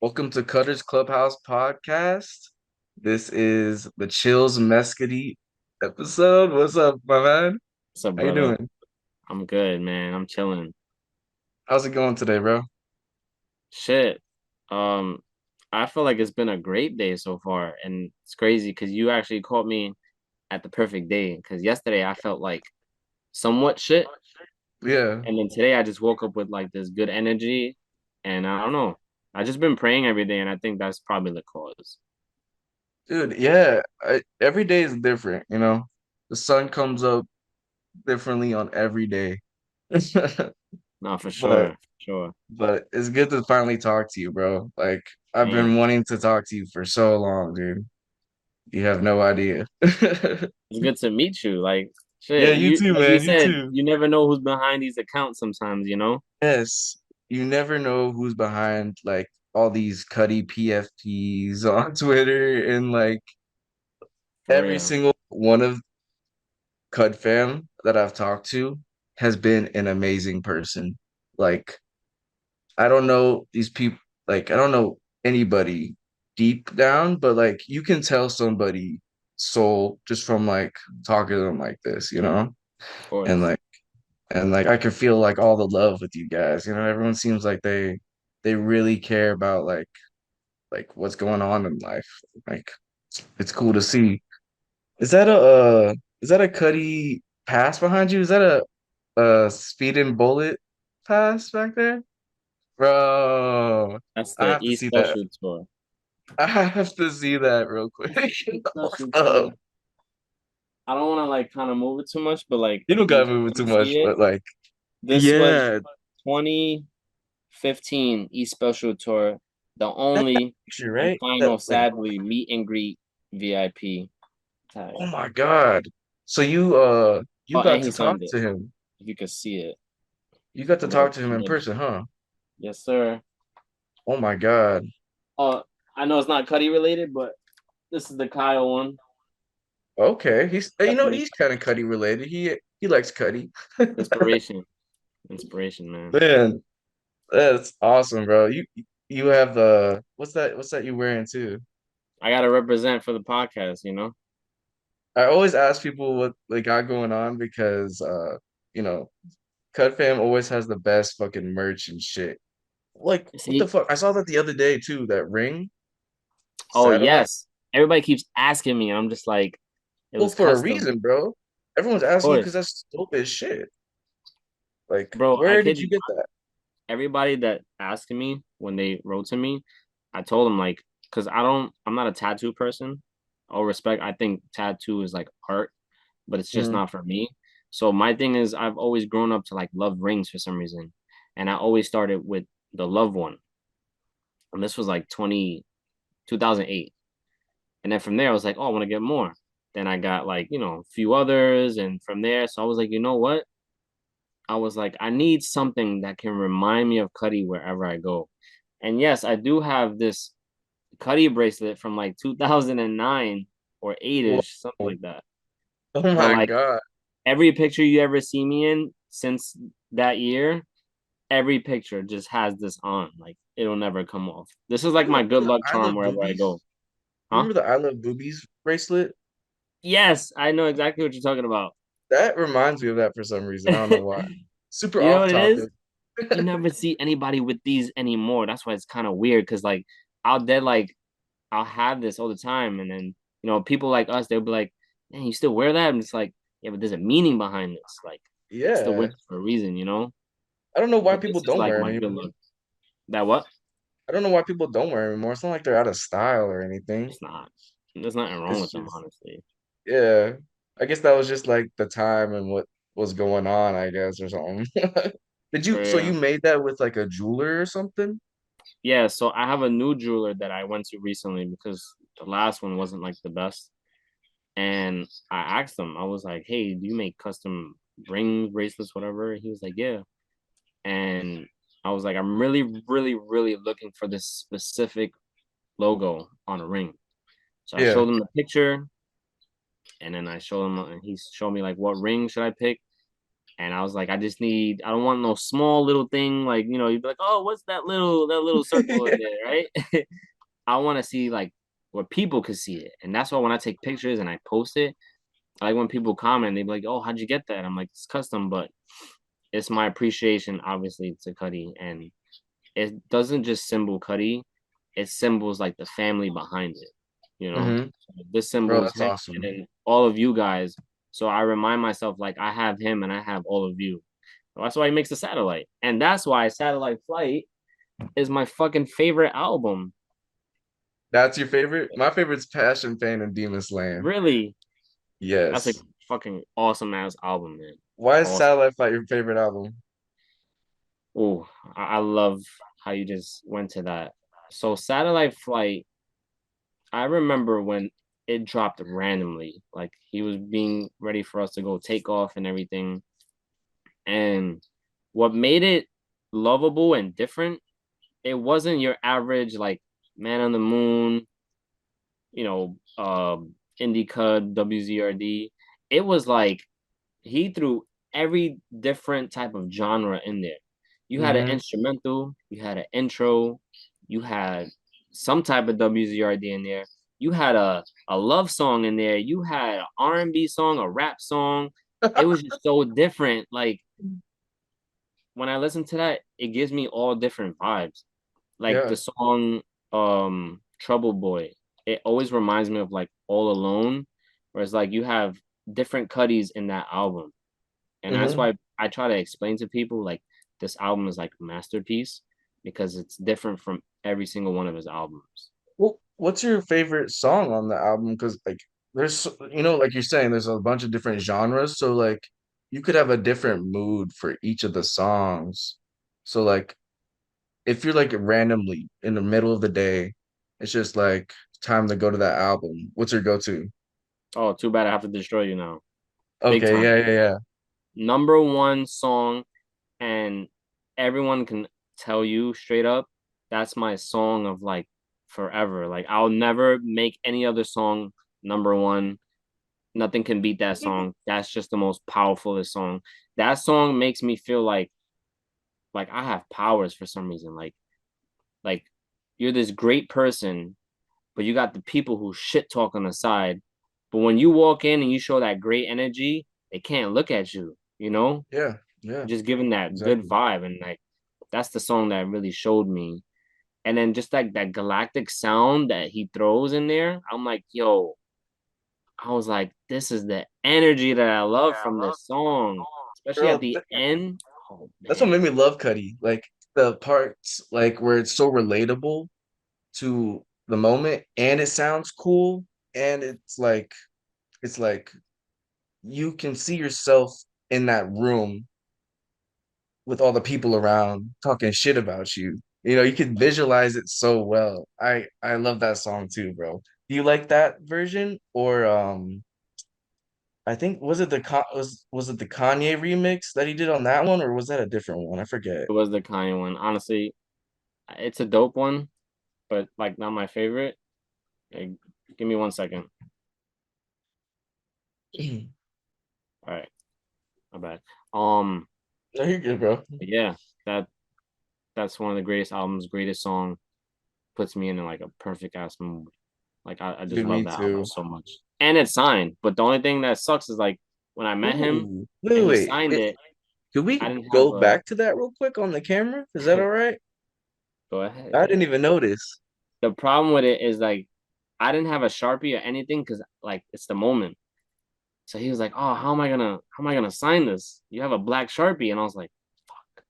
Welcome to Cudders Clubhouse podcast. This is the Chillz Mescady episode. What's up, my man? What's up, How you brother? doing? I'm good, man. I'm chilling. How's it going today, bro? Shit. Um, I feel like it's been a great day so far, and it's crazy because you actually caught me at the perfect day. Because yesterday I felt like somewhat shit, Yeah, and then today I just woke up with like this good energy, and I don't know. I just been praying every day, and I think that's probably the cause. dude. Yeah, every day is different. The sun comes up differently on every day. No, for but sure, sure. but it's good to finally talk to you, bro. Like I've been Man, wanting to talk to you for so long, dude. You have no idea. it's good to meet you. Like, Yeah, shit, you you too, like you man. You said, too. you never know who's behind these accounts sometimes, you know? Yes, you never know who's behind like all these Cudi PFPs on Twitter and like For every real. single one of Cud fam that I've talked to has been an amazing person. Like I don't know these people like I don't know anybody deep down, but like you can tell somebody soul just from like talking to them like this, Of And course. like I can feel like all the love with you guys. Everyone seems like they really care about like what's going on in life. Like it's cool to see. Is that a Cuddy pass behind you? Is that a speed and bullet pass back there? Bro, That's I the have to E see that. special tour. I have to see that real quick. E special Oh, tour. I don't want to like kind of move it too much, but like you don't if you gotta move it can too see much, it, but like, this was yeah, 2015 E special tour, the that only picture, and right? That final, like, sadly, meet and greet VIP tag. oh my God. So you Oh, got and to he talk signed it. to him. If you could see it, You got to a little talk to him in smidge. person, huh? Yes, sir. Oh my God. Oh, I know it's not Cuddy related, but this is the Kyle one. Okay. Definitely He's kind of Cuddy related. He likes Cuddy. inspiration. Inspiration, man. Man, that's awesome, bro. You have the what's that you wearing too? I gotta represent for the podcast, you know. I always ask people what they got going on because you know, Cut Fam always has the best fucking merch and shit. Like, what the See, fuck? I saw that the other day too, that ring oh satellite. yes, everybody keeps asking me, and I'm just like, it Well, was for a custom, reason, bro. Everyone's of asking you because course, that's dope as shit. Like, bro. I where did kid you you get not. that? Everybody that asked me when they wrote to me, I told them like, because I'm not a tattoo person. All respect, I think tattoo is like art, but it's just Mhm. not for me. So my thing is, I've always grown up to like love rings for some reason, and I always started with the love one, and this was like 2008. And then from there, I was like, oh, I want to get more. Then I got like, a few others. And from there, so I was like, you know what? I was like, I need something that can remind me of Cuddy wherever I go. And yes, I do have this Cuddy bracelet from like 2009 or 8-ish, something Whoa. like that. Oh But my like God. every picture you ever see me in since that year, every picture just has this on. Like it'll never come off. This is like You my good remember the luck I charm Love wherever I go. Boobies? You Huh? remember the I Love Boobies bracelet? Yes, I know exactly what you're talking about. That reminds me of that for some reason. I don't know why. Super You know off what it is? topic. You never see anybody with these anymore. That's why it's kind of weird because like I'll dead like I'll have this all the time, and then people like us they'll be like, "Man, you still wear that?" I'm just like, "Yeah, but there's a meaning behind this. Like, I still wear Yeah. it for a reason, you know." I don't know why But people this is don't like wear my them good anymore. luck. That what? I don't know why people don't wear them anymore. It's not like they're out of style or anything. It's not. There's nothing wrong It's with them, just, honestly. yeah. I guess that was just like the time and what was going on, I guess, or something. For So you real. made that with like a jeweler or something? Yeah. So I have a new jeweler that I went to recently because the last one wasn't like the best. And I asked him, I was like, hey, do you make custom rings, bracelets, whatever? He was like, yeah. And I was like, I'm really, really, really looking for this specific logo on a ring. So I Yeah. showed him the picture and then I showed him, and he showed me like what ring should I pick. And I was like, I don't want no small little thing like, you'd be like, oh, what's that little circle in there, right? I want to see like where people could see it. And that's why when I take pictures and I post it, I like when people comment, they be like, oh, how'd you get that? I'm like, it's custom, but it's my appreciation, obviously, to Cudi. And it doesn't just symbol Cudi, it symbols like the family behind it, you know? Hmm. This Bro, symbols that's him and awesome. then all of you guys. So I remind myself, like, I have him and I have all of you. That's why he makes the satellite. And that's why Satellite Flight is my fucking favorite album. That's your favorite? My favorite's Passion Pain and Demon Slaying. Really, that's a Yes. fucking awesome ass album, man. Why is Awesome. Satellite Fight your favorite album? Oh, I love how you just went to that. So Satellite Flight, I remember when it dropped randomly. Like he was being ready for us to go take off and everything. And what made it lovable and different, it wasn't your average like Man on the Moon, you know, Indie Cud, WZRD. It was like he threw every different type of genre in there. You had an Hmm. instrumental, you had an intro, you had some type of WZRD in there. You had a love song in there. You had an R&B song, a rap song. It was just so different. Like when I listen to that, it gives me all different vibes. Like Yeah. the song Trouble Boy. It always reminds me of like All Alone, where it's like you have different Cuddies in that album. And that's Hmm. why I try to explain to people like this album is like a masterpiece because it's different from every single one of his albums. Well, what's your favorite song on the album? Because like there's like you're saying, there's a bunch of different genres. So like you could have a different mood for each of the songs. So like if you're like randomly in the middle of the day, it's just like time to go to that album. What's your go-to? Oh, too bad I have to destroy you now. Big Okay, time. yeah, yeah, yeah. Number one song, and everyone can tell you straight up, that's my song of like forever. Like I'll never make any other song number one. Nothing can beat that song. That's just the most powerfulest song. That song makes me feel like I have powers for some reason. Like you're this great person, but you got the people who shit talk on the side. But when you walk in and you show that great energy, they can't look at you, Yeah, yeah, just giving that good exactly. vibe. And like that's the song that really showed me. And then just like that galactic sound that he throws in there, I'm like, yo, I was like, this is the energy that I love from this song, especially at Girl, the end. Oh that's what man. made me love Cuddy. Like the parts like where it's so relatable to the moment and it sounds cool and it's like you can see yourself in that room with all the people around talking shit about you. You can visualize it so well. I love that song too, bro. Do you like that version or I think was it the Kanye remix that he did on that one or was that a different one? I forget. It was the Kanye one. Honestly, it's a dope one, but like not my favorite. Hey, give me 1 second. All right, my bad. Um, No, you're good, bro. yeah, that that's one of the greatest albums, greatest song. Puts me in like a perfect ass mood. Like I just Dude, love me that album too. so much. And it's signed, but the only thing that sucks is like when I met him Ooh, wait, and he wait. signed it, Could I we didn't have go a back to that real quick on the camera? Is that all right? go ahead, I didn't yeah. even notice. The problem with it is like I didn't have a Sharpie or anything because like it's the moment. So he was like, "Oh, how am I gonna sign this? You have a black Sharpie," and I was like, "Fuck."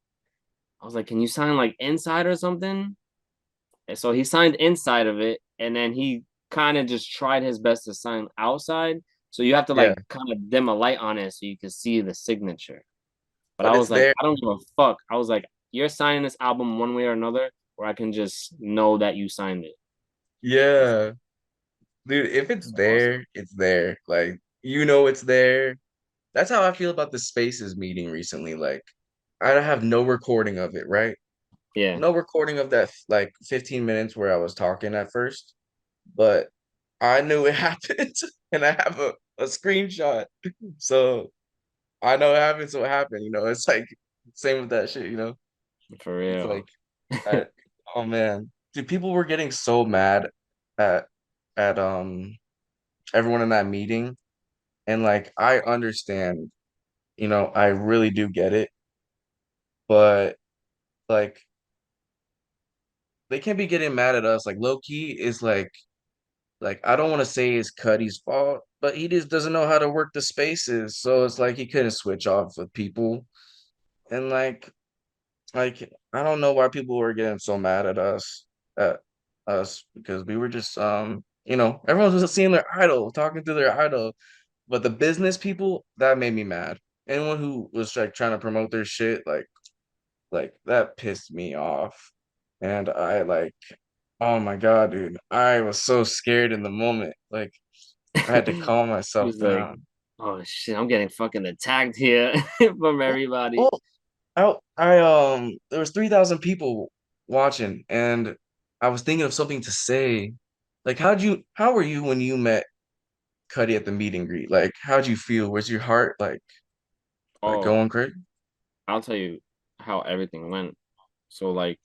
I was like, "Can you sign like inside or something?" And so he signed inside of it, and then he kind of just tried his best to sign outside. So you have to Yeah, like kind of dim a light on it so you can see the signature. But I but it's was like, there. I don't give a fuck. I was like, you're signing this album one way or another, or I can just know that you signed it. It's, Yeah, dude, if it's it's awesome. there, it's there. Like, it's there. That's how I feel about the Spaces meeting recently. Like, I have no recording of it, right? Yeah. No recording of that like 15 minutes where I was talking at first, but I knew it happened and I have a screenshot. So I know it happened, so it happened. It's like same with that shit. For It's real. like, I, oh man, dude, people were getting so mad at at everyone in that meeting, and like I understand, I really do get it, but like they can't be getting mad at us. Like low key is like I don't want to say it's Cudi's fault, but he just doesn't know how to work the spaces. So it's like he couldn't switch off with people. And like I don't know why people were getting so mad at us because we were just everyone was seeing their idol, talking to their idol. But the business people, that made me mad. Anyone who was like trying to promote their shit, like that pissed me off. And I like, oh my God, dude. I was so scared in the moment. Like I had to calm He myself was like, down. "Oh shit, I'm getting fucking attacked here from Well, everybody." well, there was 3,000 people watching, and I was thinking of something to say. Like, how were you when you met Cuddy at the meet and greet? Like, how'd you feel? Was your heart like Oh, going crazy? I'll tell you how everything went. So like,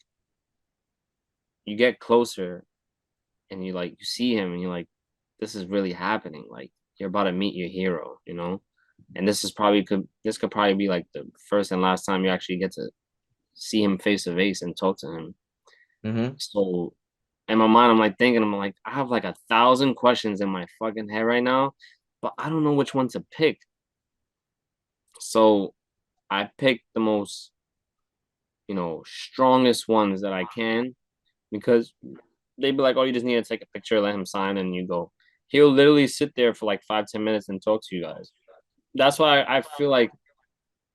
you get closer and you see him and you're like, this is really happening. Like, you're about to meet your hero, you know? And this could probably be like the first and last time you actually get to see him face to face and talk to him. Mm-hmm. So in my mind, I'm like, I have like 1,000 questions in my fucking head right now, but I don't know which one to pick. So I picked the most, strongest ones that I can because they'd be like, oh, you just need to take a picture, let him sign, and you go. He'll literally sit there for like 5, 10 minutes and talk to you guys. That's why I feel like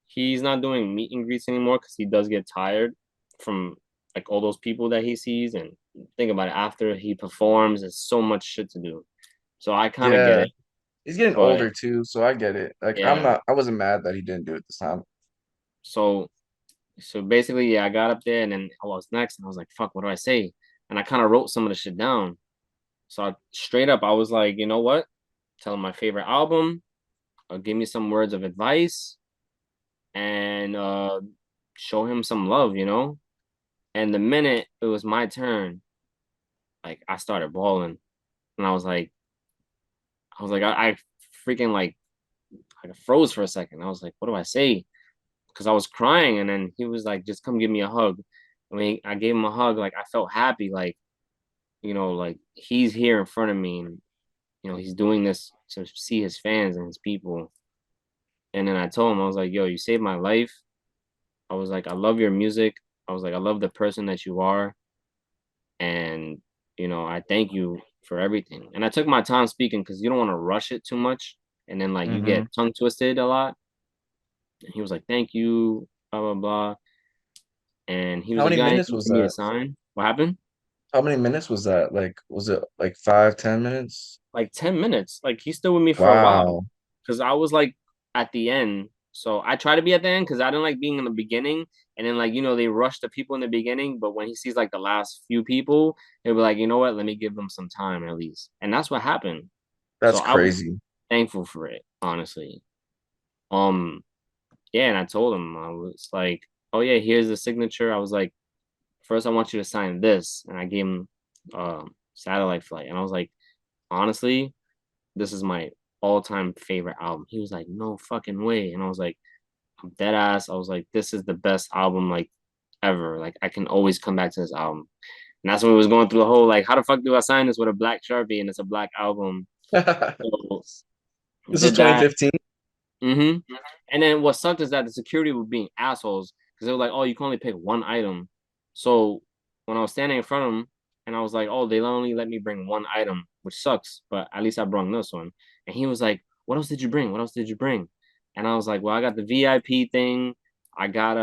he's not doing meet and greets anymore because he does get tired from like all those people that he sees. And think about it, after he performs, there's so much shit to do. So I kind of get Yeah. it. He's getting But older too, so I get it. Like yeah, I wasn't mad that he didn't do it this time. so basically, yeah, I got up there and then I was next and I was like, fuck, what do I say? And I kind of wrote some of the shit down. So straight up, I was like, you know what? Tell him my favorite album, give me some words of advice, and show him some love, you know? And the minute it was my turn, like I started bawling. And I freaking like I froze for a second. I was like, what do I say? Because I was crying. And then he was like, just come give me a hug. I mean, I gave him a hug. Like I felt happy. Like, like he's here in front of me and, he's doing this to see his fans and his people. And then I told him, I was like, yo, you saved my life. I was like, I love your music. I was like, I love the person that you are. And, I thank you for everything. And I took my time speaking because you don't want to rush it too much. And then, like, you Mm-hmm. get tongue twisted a lot. And he was like, thank you, blah, blah, blah. And he was How like, many you got minutes anything was for me to that? sign? What happened? How many minutes was that? Like, was it like 5, 10 minutes? Like 10 minutes. Like, he's still with me for a while. Wow. Because I was like at the end. So I try to be at the end because I didn't like being in the beginning. And then, like, they rush the people in the beginning. But when he sees like the last few people, he'll be like, you know what? Let me give them some time at least. And that's what happened. So That's I was crazy. thankful for it, honestly. Um, yeah, and I told him I was like, "Oh yeah, here's the signature." I was like, "First, I want you to sign this," and I gave him Satellite Flight, and I was like, "Honestly, this is my all-time favorite album." He was like, "No fucking way," and I was like, "I'm dead ass." I was like, "This is the best album like ever. Like I can always come back to this album." And that's when we was going through the whole like, how the fuck do I sign this with a black Sharpie and it's a black album? So This is did that. 2015. Mm-hmm. And then what sucked is that the security were being assholes because they were like, "Oh, you can only pick one item." So when I was standing in front of them, and I was like, "Oh, they only let me bring one item, which sucks, but at least I brought this one." And he was like, "What else did you bring? What else did you bring?" And I was like, "Well, I got the VIP thing. I got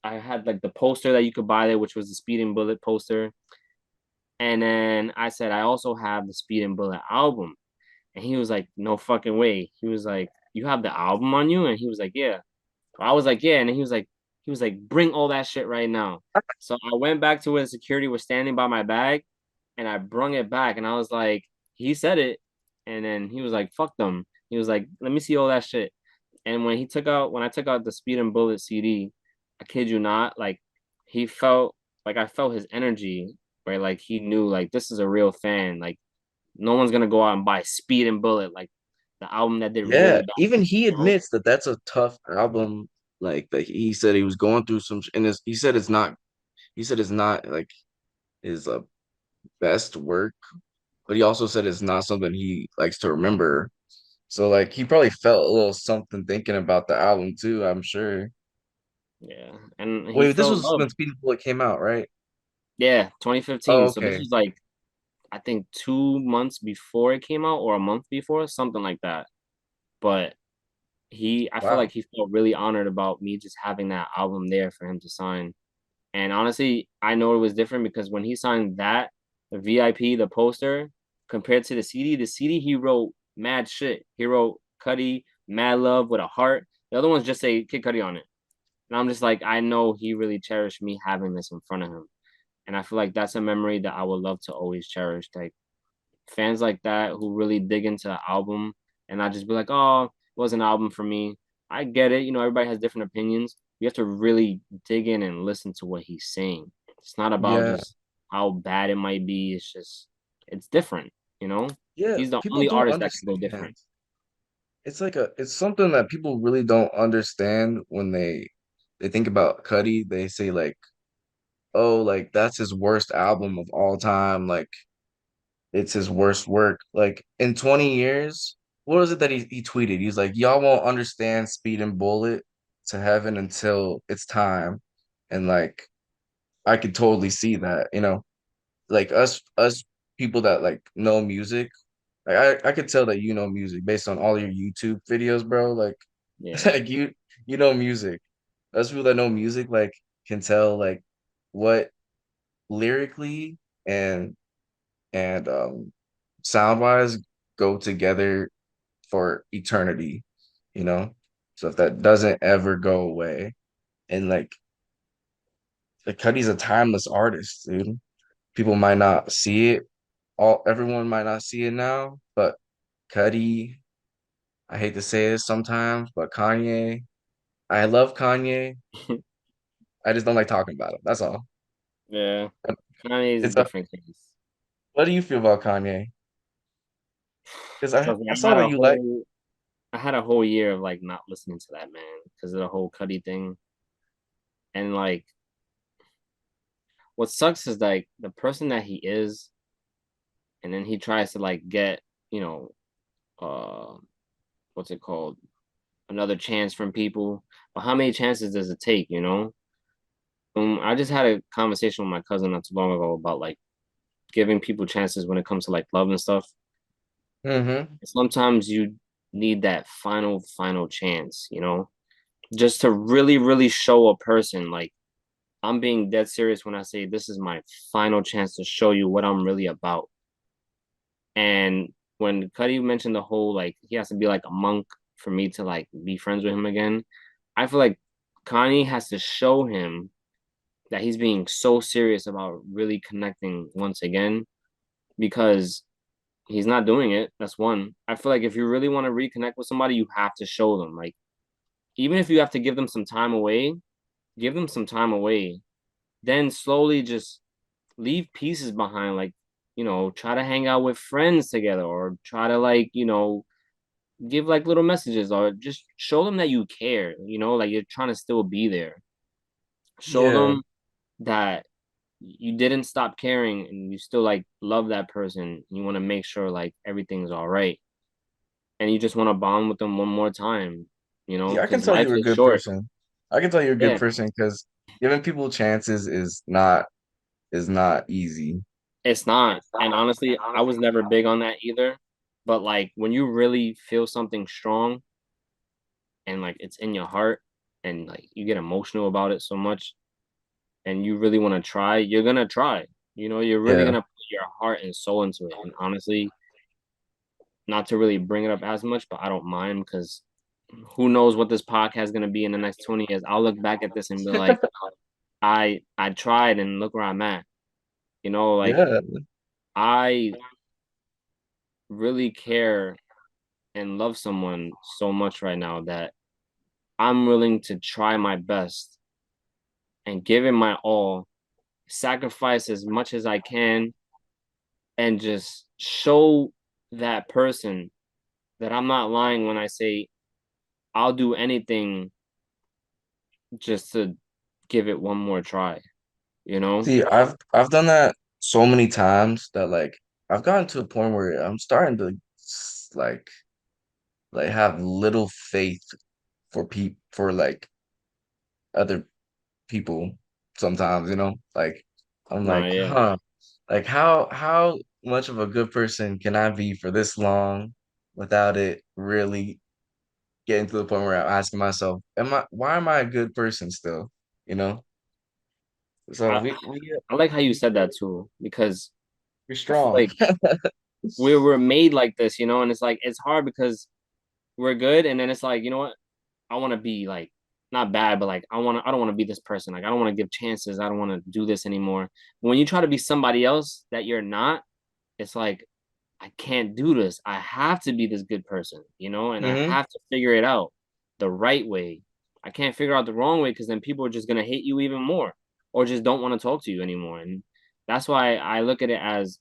I had like the poster that you could buy there, which was the Speed and Bullet poster." And then I said, "I also have the Speed and Bullet album." And he was like, no fucking way. He was like, you have the album on you? And he was like, yeah. I was like, yeah. And then he was like, bring all that shit right now. So I went back to where the security was standing by my bag and I brung it back. And I was like, he said it. And then he was like, fuck them. He was like, let me see all that shit. And when I took out the Speed and Bullet CD, I kid you not, like he felt like I felt his energy, right? Like he knew like this is a real fan. Like no one's gonna go out and buy Speed and Bullet, like the album that did Yeah, really bad. even he You know? admits that that's a tough album. Like that, he said he was going through some, and he said it's not. He said it's not like his best work, but he also said it's not something he likes to remember. So like he probably felt a little something thinking about the album too, I'm sure. Yeah, and he Wait, this felt was love. when Speed and Bullet came out, right? Yeah, Oh, 2015. So this okay. was like I think 2 months before it came out, or a month before, something like that. But I feel like Wow. he felt really honored about me just having that album there for him to sign. And honestly, I know it was different because when he signed that, the VIP, the poster, compared to the CD he wrote mad shit. He wrote Cudi, Mad Love with a heart. The other ones just say Kid Cudi on it. And I'm just like, I know he really cherished me having this in front of him. And I feel like that's a memory that I would love to always cherish. Like fans like that who really dig into an album and not just be like, oh, it was an album for me. I get it. You know, everybody has different opinions. You have to really dig in and listen to what he's saying. It's not about Yeah. just how bad it might be. It's just, it's different, you know? Yeah, He's the people only don't artist that can go understand. different. It's something that people really don't understand when they think about Cudi. They say like, oh, like that's his worst album of all time. Like it's his worst work. Like in 20 years, what was it that he tweeted? He's like, y'all won't understand Speed and Bullet to heaven until it's time. And like I could totally see that, like us people that like know music. Like I could tell that you know music based on all your YouTube videos, bro. Like Yeah. like you know music. Us people that know music like can tell like what lyrically and and sound wise go together for eternity, you know? So if that doesn't ever go away, and like Cudi's a timeless artist, dude. People might not see it, everyone might not see it now, but Cudi, I hate to say it sometimes, but Kanye, I love Kanye. I just don't like talking about him. That's all. Yeah. Kanye is a It's a, different case. what do you feel about Kanye? Because I, Trust me, I saw that you like. I had a whole year of like not listening to that man because of the whole Cudi thing. And like what sucks is like the person that he is, and then he tries to like get, you know, uh what's it called? Another chance from people. But how many chances does it take, you know? I just had a conversation with my cousin not too long ago about like giving people chances when it comes to like love and stuff. Mm-hmm. Sometimes you need that final chance, you know, just to really, really show a person like I'm being dead serious when I say this is my final chance to show you what I'm really about. And when Cuddy mentioned the whole like he has to be like a monk for me to like be friends with him again, I feel like Kanye has to show him that he's being so serious about really connecting once again because he's not doing it. That's one. I feel like if you really want to reconnect with somebody, you have to show them. Like even if you have to give them some time away, give them some time away. Then slowly just leave pieces behind, like, you know, try to hang out with friends together or try to like, you know, give like little messages or just show them that you care, you know, like you're trying to still be there. Show Yeah. them that you didn't stop caring and you still like love that person. You want to make sure like everything's all right. And you just want to bond with them one more time, you See, know, I can because tell life you're a is good short. person. I can tell you're a good Yeah, person because giving people chances is not easy. it's not. And honestly, I was never big on that either. But like when you really feel something strong and like it's in your heart and like you get emotional about it so much and you really want to try, you're gonna try. You know, you're really Yeah. gonna put your heart and soul into it. And honestly, not to really bring it up as much, but I don't mind because who knows what this podcast is gonna be in the next 20 years. I'll look back at this and be like, I tried and look where I'm at. You know, like Yeah. I really care and love someone so much right now that I'm willing to try my best and give it my all, sacrifice as much as I can, and just show that person that I'm not lying when I say I'll do anything just to give it one more try, you know? See, I've done that so many times that like I've gotten to a point where I'm starting to like have little faith for like other people sometimes, Like I'm Nah, like, yeah. huh, like how much of a good person can I be for this long without it really getting to the point where I'm asking myself, why am I a good person still? You know? So I I like how you said that too, because we're I feel strong. like we're made like this, and it's like it's hard because we're good, and then it's like, you know what? I want to be like not bad, but like I don't want to be this person. Like I don't want to give chances. I don't want to do this anymore. When you try to be somebody else that you're not, it's like I can't do this. I have to be this good person, and I Hmm. have to figure it out the right way. I can't figure out the wrong way because then people are just gonna hate you even more or just don't want to talk to you anymore. And that's why I look at it as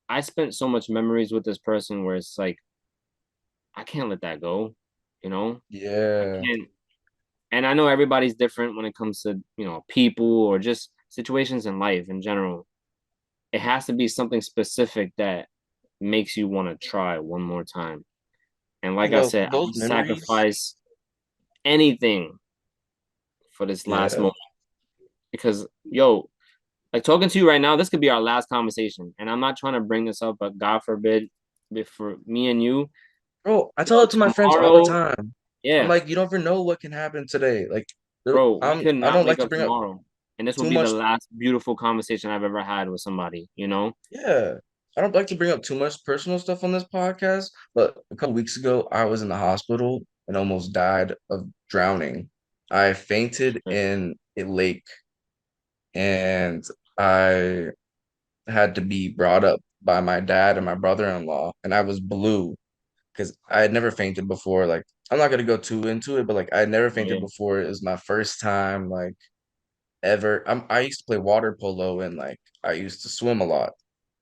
I spent so much memories with this person where it's like I can't let that go, you know? I Yeah. can't. And I know everybody's different when it comes to, people or just situations in life in general. It has to be something specific that makes you want to try one more time. And See like I those said, I those would memories. sacrifice anything for this last Yeah. moment because, yo, like talking to you right now, this could be our last conversation. And I'm not trying to bring this up, but God forbid, for me and you, Bro, I tell yo, it to my friends all the tomorrow, time. I'm yeah, like, you never know what can happen today. Like, bro, we could I not don't like wake to up bring up tomorrow. And this will too be the much. last beautiful conversation I've ever had with somebody, you know? Yeah, I don't like to bring up too much personal stuff on this podcast. But a couple weeks ago, I was in the hospital and almost died of drowning. I fainted in a lake, and I had to be brought up by my dad and my brother-in-law, and I was blue because I had never fainted before. Like, I'm not gonna go too into it, but like I had never fainted Yeah. before. It was my first time, like ever. I used to play water polo and like I used to swim a lot.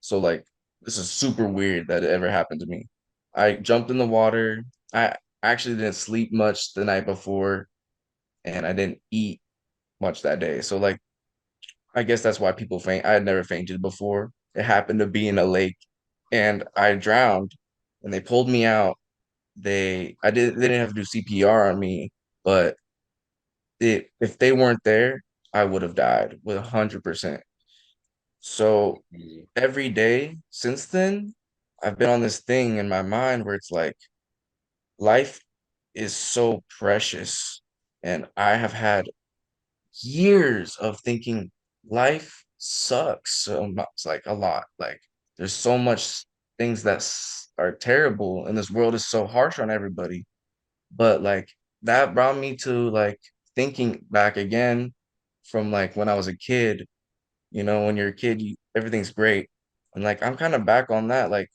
So like this is super weird that it ever happened to me. I jumped in the water. I actually didn't sleep much the night before and I didn't eat much that day. So like I guess that's why people faint. I had never fainted before. It happened to be in a lake and I drowned and they pulled me out. They didn't have to do CPR on me, but if they weren't there, I would have died with 100%. So Crazy. every day since then, I've been on this thing in my mind where it's like life is so precious. And I have had years of thinking life sucks so much, like a lot. Like there's so much things that are terrible, and this world is so harsh on everybody. But like that brought me to like thinking back again from like when I was a kid. When you're a kid, everything's great. And like I'm kind of back on that. Like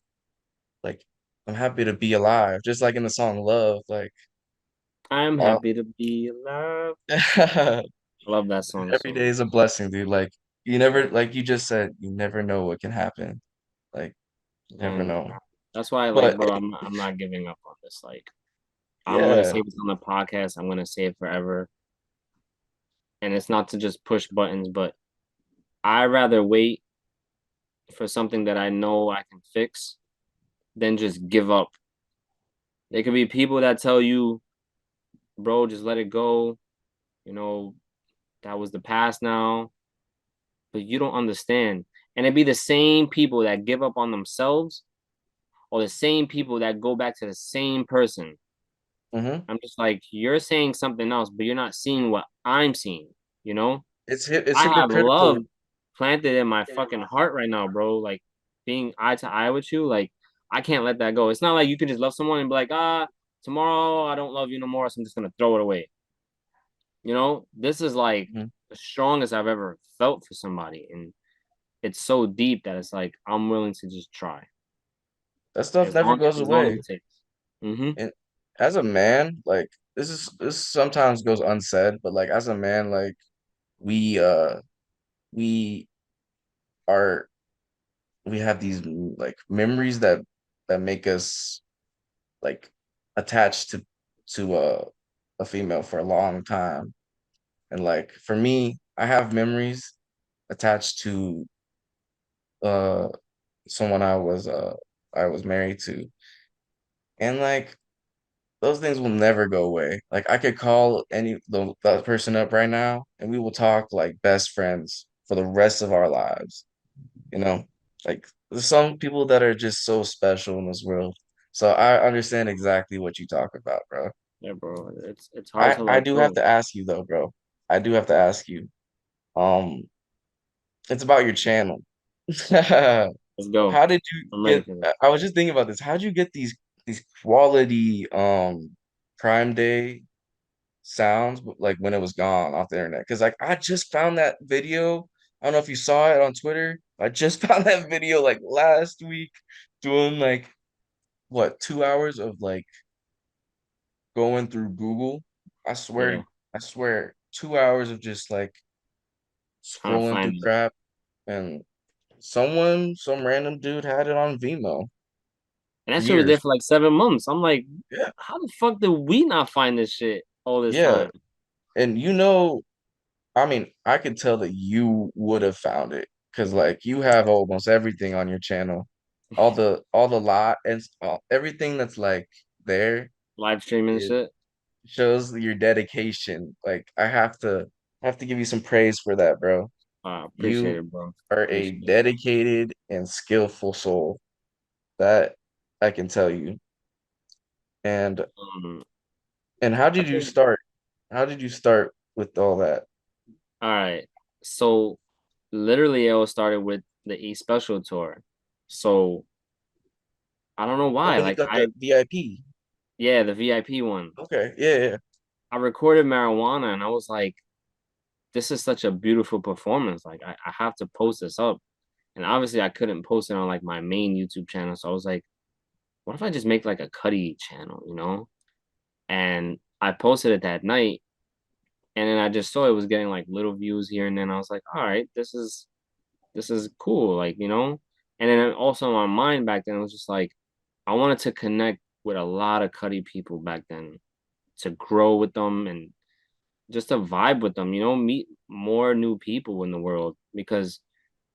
I'm happy to be alive, just like in the song Love. Like I'm all happy to be alive. every I love that song so day is a much. blessing, dude. Like you never, like you just said, you never know what can happen. Like you never And know. that's why, like, But bro, I'm not giving up on this. Like, I'm gonna yeah. say this on the podcast. I'm gonna say it forever. And it's not to just push buttons, but I rather wait for something that I know I can fix than just give up. There could be people that tell you, bro, just let it go. You know, that was the past now. But you don't understand. And it'd be the same people that give up on themselves or the same people that go back to the same person. Hmm. I'm just like, you're saying something else, but you're not seeing what I'm seeing, you know? It's I have hypocritical. love planted in my fucking heart right now, bro. Like being eye to eye with you, like I can't let that go. It's not like you can just love someone and be like, tomorrow I don't love you no more, so I'm just gonna throw it away. This is like Mhm. the strongest I've ever felt for somebody, and it's so deep that it's like I'm willing to just try That stuff as never long goes as long as away. it takes. Mm-hmm. And as a man, like this sometimes goes unsaid, but like as a man, like we we are we have these like memories that make us like attached to a female for a long time. And like for me, I have memories attached to uh someone I was married to. And like those things will never go away. Like I could call the person up right now and we will talk like best friends for the rest of our lives. You know, like there's some people that are just so special in this world. So I understand exactly what you talk about, bro. Yeah, bro. It's hard to I let do have go. to ask you though, bro. I do have to ask you. Um, it's about your channel. Let's go. How did you I'm ready get for this. I was just thinking about this. How did you get these quality Prime Day sounds like when it was gone off the internet? Because like I just found that video. I don't know if you saw it on Twitter. I just found that video like last week doing like what 2 hours of like going through Google. I swear Yeah, to I swear 2 hours of just like trying to scrolling through find it. crap and some random dude had it on Vimeo And for that shit was there years. for like 7 months. I'm like, Yeah. how the fuck did we not find this shit all this Yeah. time? And I mean, I could tell that you would have found it because like you have almost everything on your channel. All the lot and everything that's like there, Live streaming it shit. shows your dedication. Like I have to give you some praise for that, bro. Appreciate You it, bro. are a Appreciate it. dedicated and skillful soul. That I can tell you. And Um, and how I did you think, start? How did you start with all that? all right. So literally, it all started with the E Special tour. So I don't know Oh, why. when you Like got the VIP. yeah, the VIP one. Okay. Yeah, yeah. I recorded marijuana, and I was like, this is such a beautiful performance. Like, I have to post this up. And obviously, I couldn't post it on like my main YouTube channel. So I was like, what if I just make like a Cudi channel, you know? And I posted it that night, and then I just saw it was getting like little views here and then. I was like, all right, this is cool, like, you know? And then also my mind back then was just like, I wanted to connect with a lot of Cudi people back then, to grow with them and just to vibe with them, you know, meet more new people in the world. Because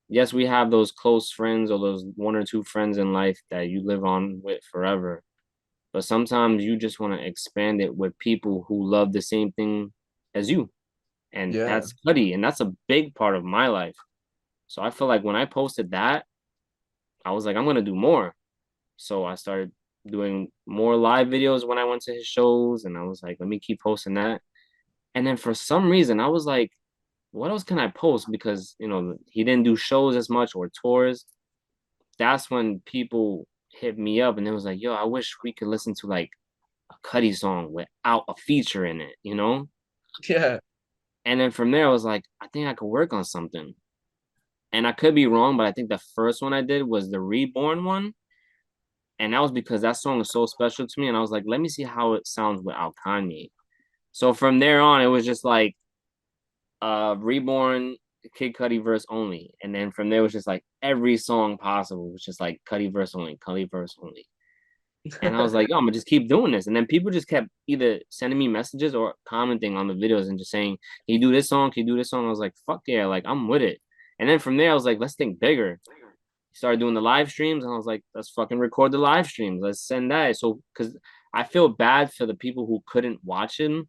yes, we have those close friends or those one or two friends in life that you live on with forever. But sometimes you just want to expand it with people who love the same thing as you. And Yeah. that's Cudi. And that's a big part of my life. So I feel like when I posted that, I was like, I'm gonna do more. So I started doing more live videos when I went to his shows, and I was like, let me keep posting that. And then for some reason, I was like, what else can I post? Because he didn't do shows as much or tours. That's when people hit me up and it was like, yo, I wish we could listen to like a Cudi song without a feature in it, you know? Yeah. And then from there, I was like, I think I could work on something. And I could be wrong, but I think the first one I did was the Reborn one. And that was because that song is so special to me. And I was like, let me see how it sounds without Kanye. So from there on, it was just like Reborn, Kid Cudi verse only. And then from there it was just like every song possible was just like Cudi verse only, Cudi verse only. And I was like, oh, I'm gonna just keep doing this. And then people just kept either sending me messages or commenting on the videos and just saying, can you do this song? Can you do this song? I was like, fuck yeah, like I'm with it. And then from there, I was like, let's think bigger. Started doing the live streams, and I was like, let's fucking record the live streams. Let's send that. So, because I feel bad for the people who couldn't watch him,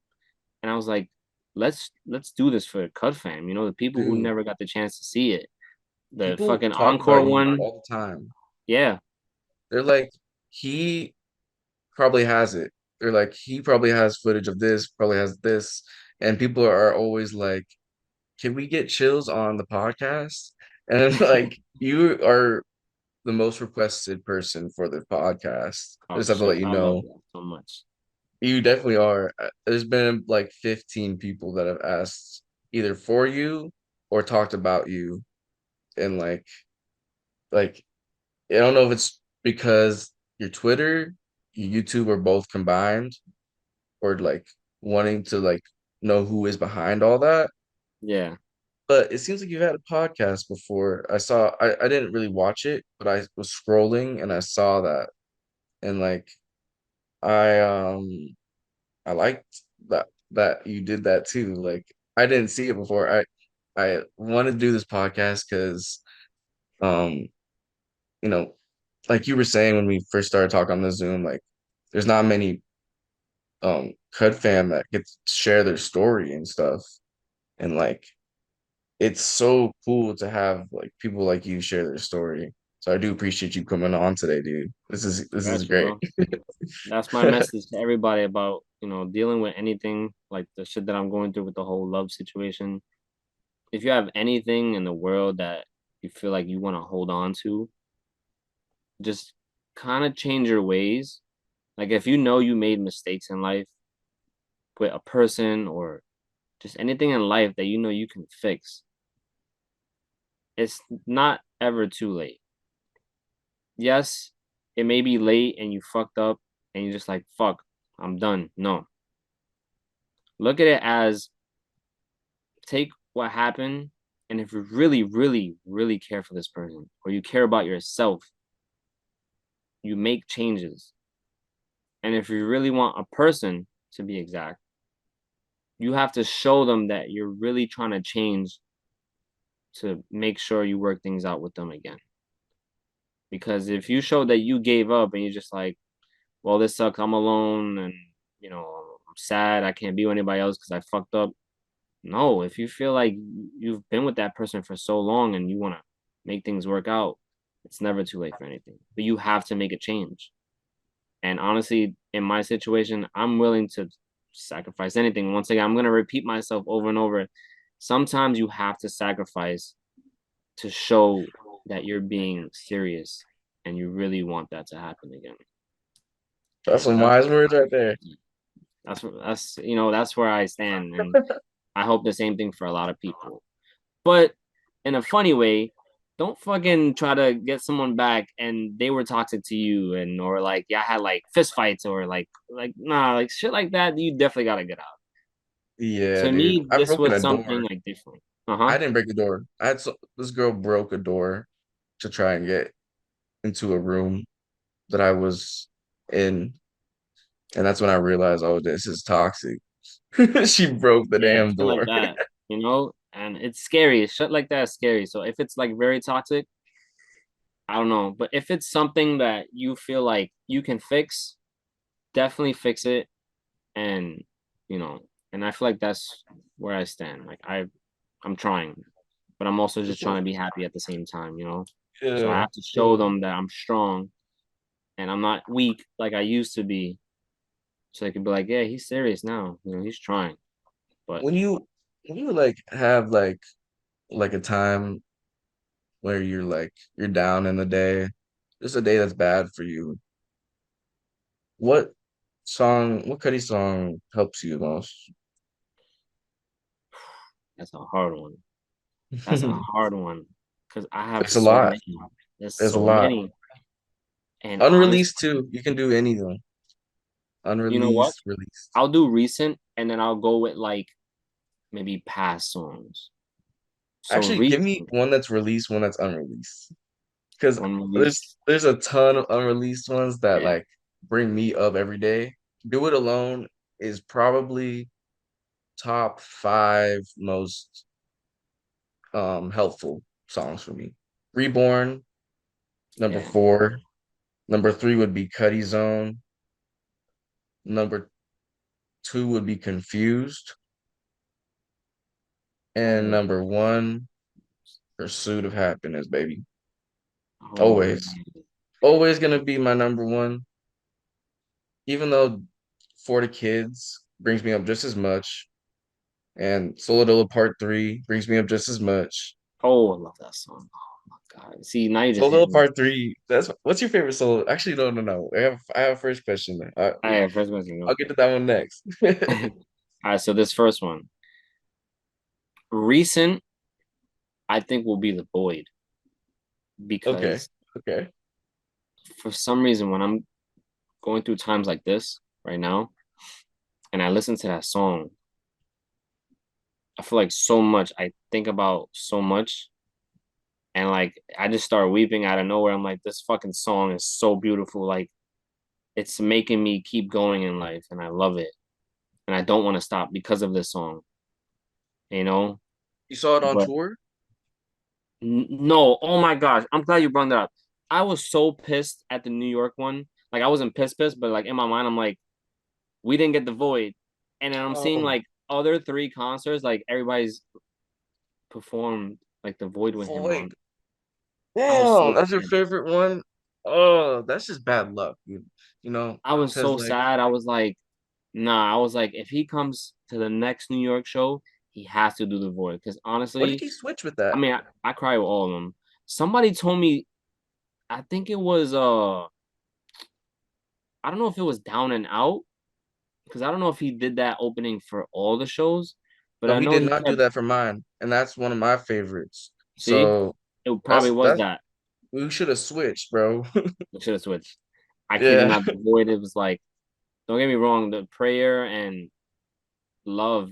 and I was like, let's do this for Cud fam. You know, the people who Dude, never got the chance to see it. The people fucking talk encore about you one, all the time. yeah, They're like, he probably has it. They're like, he probably has footage of this, probably has this. And people are always like, can we get Chills on the podcast? And like, you are the most requested person for the podcast. I oh just have to let shit, you I love know. that so much. You definitely are. There's been like 15 people that have asked either for you or talked about you. And like I don't know if it's because your Twitter, your YouTube are both combined, or like wanting to like know who is behind all that. Yeah, But it seems like you've had a podcast before. I didn't really watch it, but I was scrolling and I saw that. And like I I liked that you did that too. Like I didn't see it before. I wanted to do this podcast because um, you know, like you were saying when we first started talking on the Zoom, like there's not many Cud fam that get to share their story and stuff. And like it's so cool to have like people like you share their story. So I do appreciate you coming on today, dude. This is got you, great. bro. That's my message to everybody about, dealing with anything like the shit that I'm going through with the whole love situation. If you have anything in the world that you feel like you want to hold on to, just kind of change your ways. Like if you know you made mistakes in life with a person or just anything in life that you know you can fix, it's not ever too late. Yes, it may be late and you fucked up and you're just like, fuck, I'm done. No. Look at it as take what happened, and if you really, really, really care for this person or you care about yourself, you make changes. And if you really want a person to be exact, you have to show them that you're really trying to change to make sure you work things out with them again. Because if you show that you gave up and you're just like, well, this sucks, I'm alone and I'm sad, I can't be with anybody else because I fucked up. No, if you feel like you've been with that person for so long and you want to make things work out, it's never too late for anything. But you have to make a change. And honestly, in my situation, I'm willing to sacrifice anything. Once again, I'm going to repeat myself over and over. Sometimes you have to sacrifice to show that you're being serious and you really want that to happen again. That's And some wise words right there. that's where I stand, and I hope the same thing for a lot of people. But in a funny way, don't fucking try to get someone back and they were toxic to you and or like yeah, I had like fist fights or like nah, like shit like that, you definitely gotta get out. Yeah, To dude. me, I've this broken was a something door. like different. Uh-huh. I didn't break a door. This girl broke a door to try and get into a room that I was in, and that's when I realized, oh, this is toxic. She broke the Yeah, damn shit like door. that. And it's scary. Shit like that is scary. So if it's like very toxic, I don't know. But if it's something that you feel like you can fix, definitely fix it. And you know, and I feel like that's where I stand. Like I'm trying, but I'm also just trying to be happy at the same time. So I Yeah. have to show them that I'm strong and I'm not weak like I used to be. So they could be like, yeah, he's serious now. He's trying. But When you like have like a time where you're down in the day, just a day that's bad for you, what what Cudi song helps you the most? that's a hard one. That's a hard one because I have It's a so lot. many. There's There's a so lot. many. And honestly, Unreleased too. You can do any of them. you know what? Unreleased, released. I'll do recent and then I'll go with like maybe past songs. So Actually, give me recent, one that's released, one that's unreleased. Because unreleased. there's a ton of unreleased ones that Yeah. like bring me up every day. Do It Alone is probably top five most helpful songs for me. Reborn, number Yeah. four. Number three would be Cuddy Zone. Number two would be Confused. And Oh, number one, Pursuit of Happiness, baby. oh Always. man. Always gonna be my number one. Even though For the Kids brings me up just as much. And Solodolo Part 3 brings me up just as much. Oh, I love that song. Oh my God. See, now you just hit Solodolo me. Part 3, that's what's your favorite solo? Actually, no, no, no. I have a first question. All right, first question. I'll Go. get to that one next. All right, so this first one. Recent, I think will be The Void Okay. because Okay. for some reason when I'm going through times like this right now, and I listen to that song, I feel like so much. I think about so much, and like I just start weeping out of nowhere. I'm like, this fucking song is so beautiful. Like it's making me keep going in life, and I love it, and I don't want to stop because of this song. You know, You saw it on but tour? no, oh my gosh, I'm glad you brought that up. I was so pissed at the New York one. Like I wasn't pissed, but like in my mind, I'm like, we didn't get the Void, and then I'm seeing Oh, like other three concerts, like everybody's performed like the Void with him on. Void. I was Damn, so that's your sad. favorite one? Oh, that's just bad luck, dude. You know, I was because so like, sad. I was like, nah. I was like, if he comes to the next New York show, he has to do the Void. Because what if honestly, you switch with I that? mean, I cry with all of them. Somebody told me, I think it was I don't know if it was Down and Out because I don't know if he did that opening for all the shows, but No, I he know did he not do kept. that for mine, and that's one of my favorites. See, So it probably was that's that. we should have switched, bro. I should have switched. I kid you Yeah. not. The Void. It was like, don't get me wrong. The Prayer and Love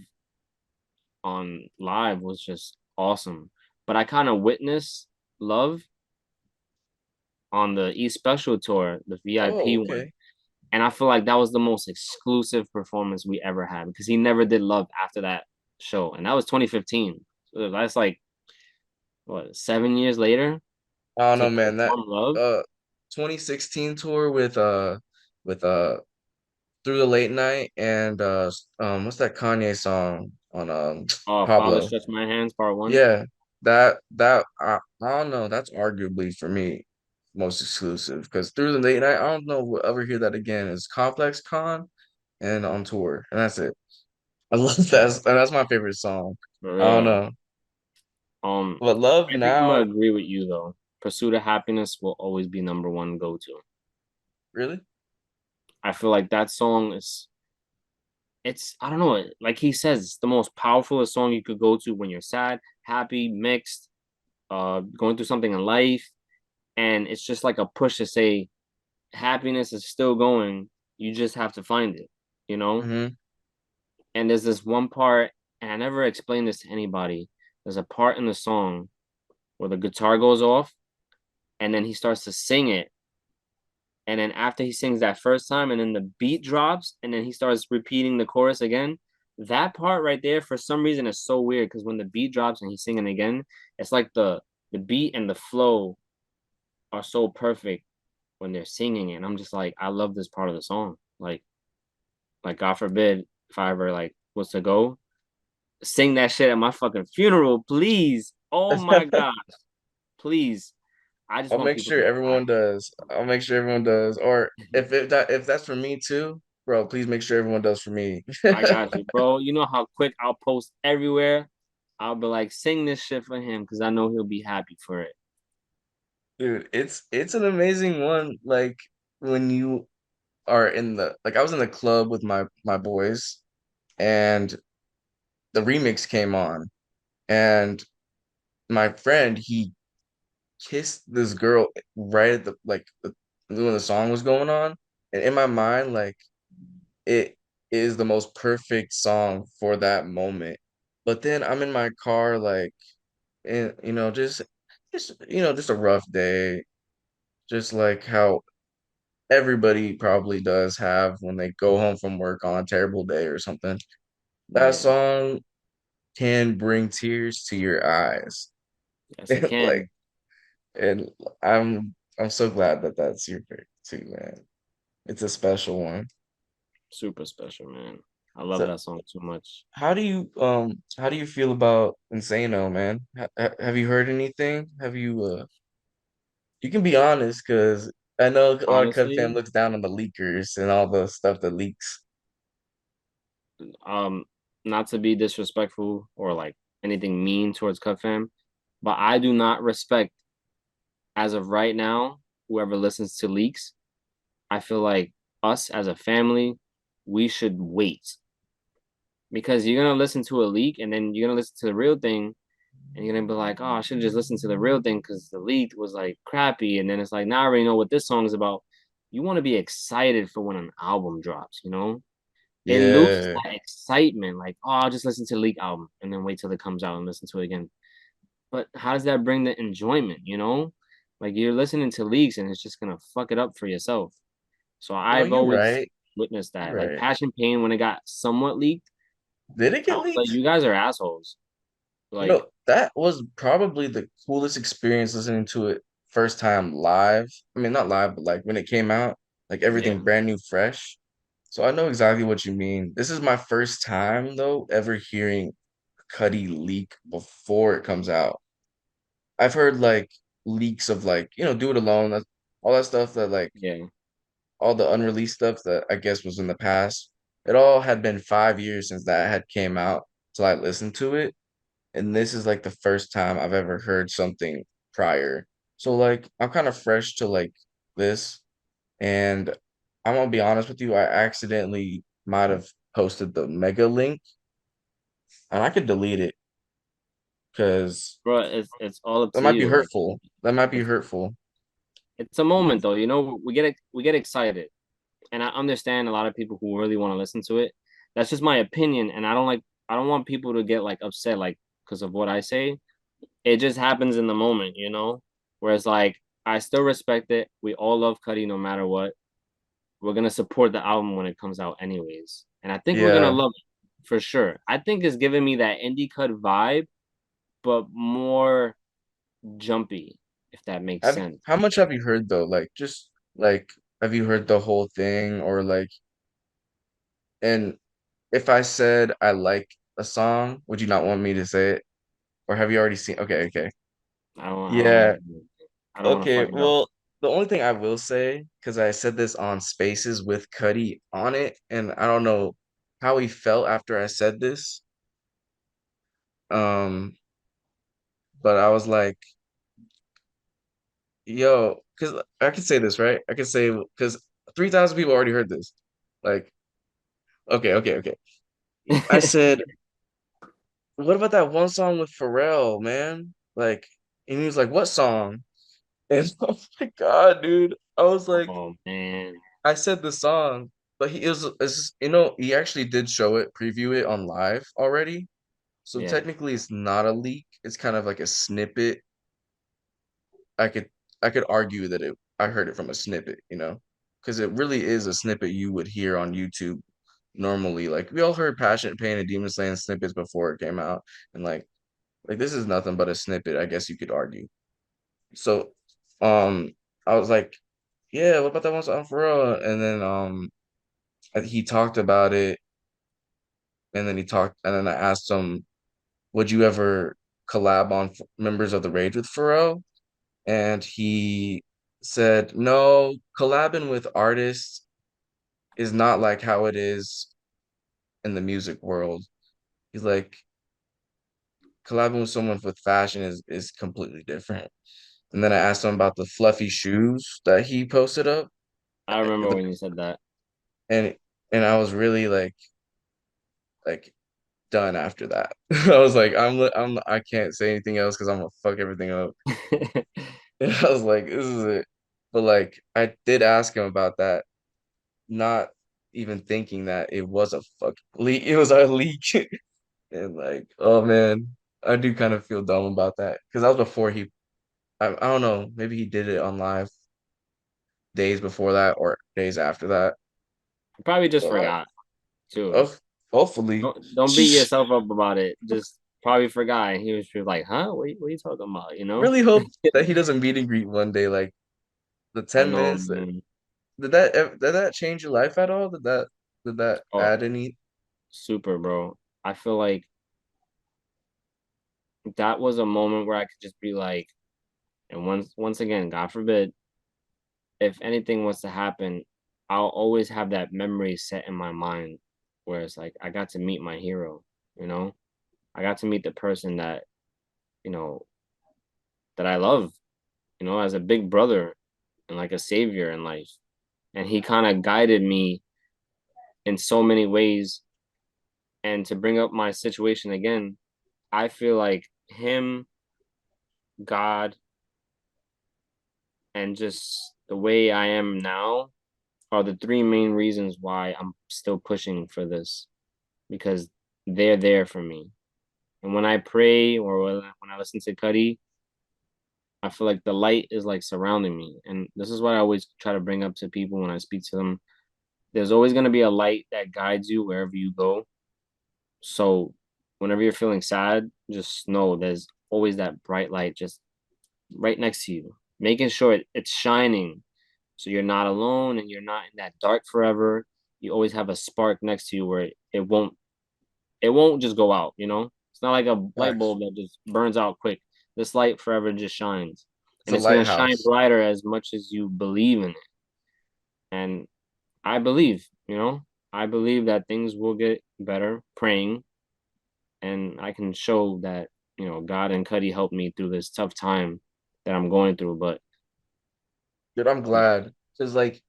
on live was just awesome. But I kind of witnessed Love on the E Special tour, the Oh, VIP one. okay. And I feel like that was the most exclusive performance we ever had because he never did Love after that show. And that was 2015. So that's like what, 7 years later I don't to know, man. That perform Love. uh 2016 tour with Through the Late Night and what's that Kanye song on Father Pablo? Stretch My Hands, part one. Yeah, that I don't know. That's arguably for me most exclusive because Through the Late Night, I don't know if we'll ever hear that again. It's Complex Con and On Tour, and that's it. I love that, and that's my favorite song. For I don't real. know, Um, but Love I think I'm gonna Now, agree with you though. Pursuit of Happiness will always be number one go to. really? I feel like that song is it's I don't know, like he says, it's the most powerful song you could go to when you're sad, happy, mixed, going through something in life, and it's just like a push to say happiness is still going. You just have to find it, you know? Mm-hmm. And there's this one part, and I never explained this to anybody. There's a part in the song where the guitar goes off and then he starts to sing it. And then after he sings that first time, and then the beat drops, and then he starts repeating the chorus again. That part right there, for some reason, is so weird because when the beat drops and he's singing again, it's like the beat and the flow are so perfect when they're singing it. And I'm just like, I love this part of the song. Like God forbid if I ever like was to go, sing that shit at my fucking funeral, please. Oh my god, please. I just I'll want make people sure to be everyone happy. does. I'll make sure everyone does. Or if that's for me too, bro, please make sure everyone does for me. I got you, bro. You know how quick I'll post everywhere. I'll be like, sing this shit for him because I know he'll be happy for it. Dude, it's an amazing one. Like when you are in the like I was in the club with my boys and the remix came on and my friend he kissed this girl right at the when the song was going on and in my mind like it is the most perfect song for that moment. But then I'm in my car like and just a rough day, just like how everybody probably does have when they go home from work on a terrible day or something. That Yeah, song can bring tears to your eyes. yes, it Like, can. and I'm so glad that that's your pick too, man. It's a special one. Super special, man. I love So, that song too much. how do you feel about Insano, man? Have you heard anything? You can be honest, because I know a lot of Cub fan Honestly, looks down on the leakers and all the stuff that leaks. um, not to be disrespectful or like anything mean towards Cut Fam, but I do not respect as of right now whoever listens to leaks. I feel like us as a family, we should wait because you're gonna listen to a leak and then you're gonna listen to the real thing and you're gonna be like, oh, I should have just listened to the real thing because the leak was like crappy. And then it's like, now I already know what this song is about. You want to be excited for when an album drops, you know? It loses Yeah. that excitement. Like, oh, I'll just listen to the leak album and then wait till it comes out and listen to it again. But how does that bring the enjoyment, you know? Like you're listening to leaks and it's just gonna fuck it up for yourself. So No, I've you're always right. witnessed You're that. Like right. Passion Pain, when it got somewhat leaked, Did it I get was like, leaked? you guys are assholes. You Like, know, that was probably the coolest experience listening to it first time live. I mean, not live, but like when it came out, like yeah, everything brand new, fresh. So I know exactly what you mean. This is my first time though ever hearing Cudi leak before it comes out. I've heard like leaks of like, Do It Alone, all that stuff that like yeah. all the unreleased stuff that I guess was in the past. It all had been 5 years since that had came out till I listened to it. And this is like the first time I've ever heard something prior. So like I'm kind of fresh to like this. And I'm gonna be honest with you, I accidentally might have posted the mega link and I could delete it because Bro, it's all up that to might be you. Like hurtful. That might be it's hurtful. it's a moment though, you know, we get excited. And I understand a lot of people who really want to listen to it. That's just my opinion. And I don't want people to get like upset like because of what I say. It just happens in the moment, you know? Whereas like I still respect it. We all love Cudi no matter what. We're gonna support the album when it comes out anyways. And I think we're gonna Yeah. love it for sure. I think it's giving me that indie cut vibe, but more jumpy, if that makes sense. How much have you heard though? Like just like have you heard the whole thing or like and if I said I like a song, would you not want me to say it? Or have you already seen? Okay, okay. I don't want Yeah. to I don't want to Okay. fuck it up. Well, the only thing I will say, because I said this on Spaces with Cuddy on it, and I don't know how he felt after I said this. Um, but I was like, yo, because I can say this, right? I can say because 3,000 people already heard this. Like, okay, okay, okay. I said, what about that one song with Pharrell, man? Like, and he was like, what song? And oh my God, dude. I was like, Oh man. I said the song, but he actually did show it, preview it on live already. So Yeah. technically it's not a leak. It's kind of like a snippet. I could I could argue that I heard it from a snippet, because it really is a snippet you would hear on YouTube normally. Like we all heard Passionate Pain and Demon Slaying snippets before it came out. And like this is nothing but a snippet, I guess you could argue. So I was like, yeah, what about that one song for real? And then he talked about it, and then and then I asked him, "Would you ever collab on Members of the Rage with Pharrell?" And he said, "No, collabing with artists is not like how it is in the music world." He's like, collabing with someone with fashion is completely different. And then I asked him about the fluffy shoes that he posted up, I remember when you said that. and and I was really like done after that. I was like, I can't say anything else because I'm gonna fuck everything up. And I was like, this is it. But like, I did ask him about that, not even thinking that it was a fuck leak. It was our leak, and like, oh man, I do kind of feel dumb about that because that was before he. I don't know. Maybe he did it on live days before that or days after that. Probably just But like, forgot too. oh, hopefully, Don't beat yourself up about it. Just probably forgot. And he was just like, huh? What are you talking about? You know? really hope that he doesn't meet and greet one day. Like the I 10 know, minutes. man. Did that change your life at all? Did that Oh, add any? super, bro. I feel like that was a moment where I could just be like, and once again, God forbid, if anything was to happen, I'll always have that memory set in my mind where it's like I got to meet my hero, you know? I got to meet the person that, you know, that I love, as a big brother and like a savior in life. And he kind of guided me in so many ways. And to bring up my situation again, I feel like him, God, and just the way I am now are the three main reasons why I'm still pushing for this, because they're there for me. And when I pray or when I listen to Cudi, I feel like the light is like surrounding me. And this is what I always try to bring up to people when I speak to them. There's always going to be a light that guides you wherever you go. So whenever you're feeling sad, just know there's always that bright light just right next to you, making sure it's shining so you're not alone and you're not in that dark forever. You always have a spark next to you where it won't just go out, you know? It's not like a light Facts. bulb that just burns out quick. This light forever just shines. It's And a it's gonna shine lighthouse. brighter as much as you believe in it. And I believe, I believe that things will get better praying, and I can show that, God and Cuddy helped me through this tough time that I'm going through. But Dude, I'm glad. Because like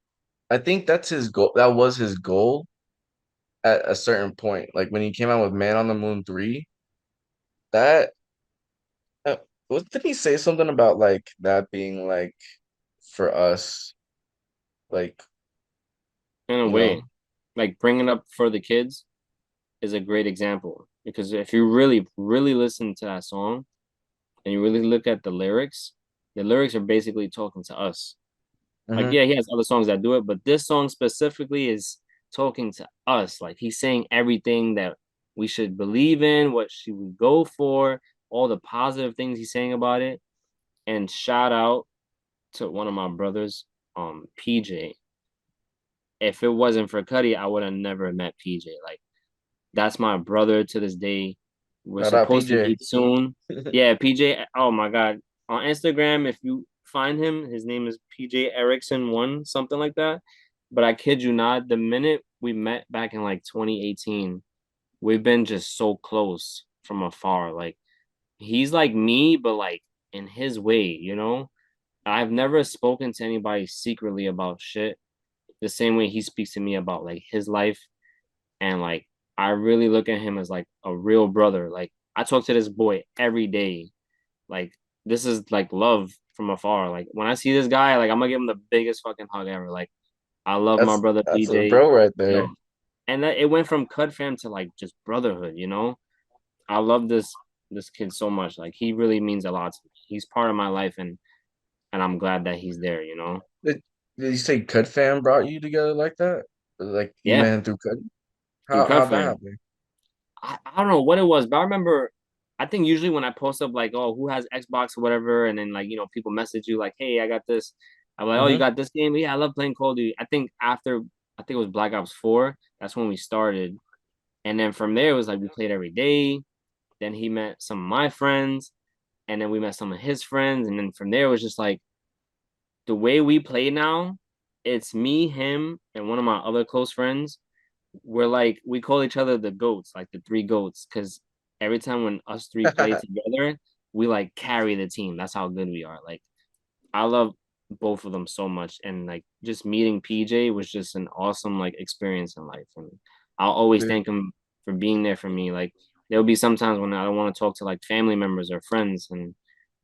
I think that's his goal. That was his goal at a certain point. Like when he came out with Man on the Moon 3, that uh, what did he say something about like that being like for us, like, in a you way, know, like bringing up for the kids is a great example, because if you really, really listen to that song and you really look at the lyrics are basically talking to us. Like, hmm yeah, he has other songs that do it, but this song specifically is talking to us. Like, he's saying everything that we should believe in, what should we go for, all the positive things he's saying about it. And shout out to one of my brothers, PJ. If it wasn't for Cuddy, I would have never met PJ. Like, that's my brother to this day. We're shout out supposed to PJ. meet soon. Yeah, PJ. Oh my God. On Instagram, if you find him, his name is PJ Erickson one, something like that. But I kid you not, the minute we met back in like 2018, we've been just so close from afar. Like, he's like me, but like in his way, you know? I've never spoken to anybody secretly about shit the same way he speaks to me about like his life. And like, I really look at him as like a real brother. Like, I talk to this boy every day. Like, this is like love from afar. Like, when I see this guy, like, I'm gonna give him the biggest fucking hug ever. Like, I love my brother That's a PJ. bro right Yo, there. and it went from Cud fam to like just brotherhood, you know? I love this kid so much. Like, he really means a lot to me. He's part of my life, and I'm glad that he's there, you know? Did, did you say Cut Fam brought you together like that? Like you Yeah, met him through Cut? through Cud How'd that fam. happen? I don't know what it was, but I remember, I think usually when I post up like, oh, who has Xbox or whatever, and then like, people message you like, hey, I got this. I'm like, oh, you hmm got this game? Yeah, I love playing Call of Duty. I think it was Black Ops 4. That's when we started. And then from there, it was like we played every day. Then he met some of my friends, and then we met some of his friends. And then from there, it was just like the way we play now, it's me, him, and one of my other close friends. We're like, we call each other the goats, like the three goats, because every time when us three play together, we like carry the team. That's how good we are. Like, I love both of them so much, and like just meeting PJ was just an awesome like experience in life, and I'll always Dude, thank him for being there for me. Like, there'll be sometimes when I don't want to talk to like family members or friends, and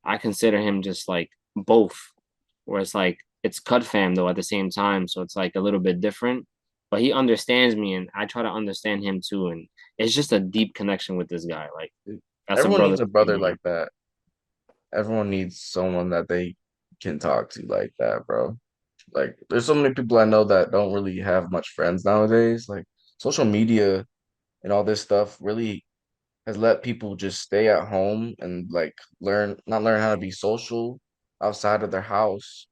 I consider him just like both, where it's like it's Cut fam though at the same time, so it's like a little bit different. But he understands me, and I try to understand him too, and it's just a deep connection with this guy. Like, that's a everyone brother needs a to me, brother you know? like that. Everyone needs someone that they can talk to like that, bro. Like, there's so many people I know that don't really have much friends nowadays. Like, social media and all this stuff really has let people just stay at home and like not learn how to be social outside of their house.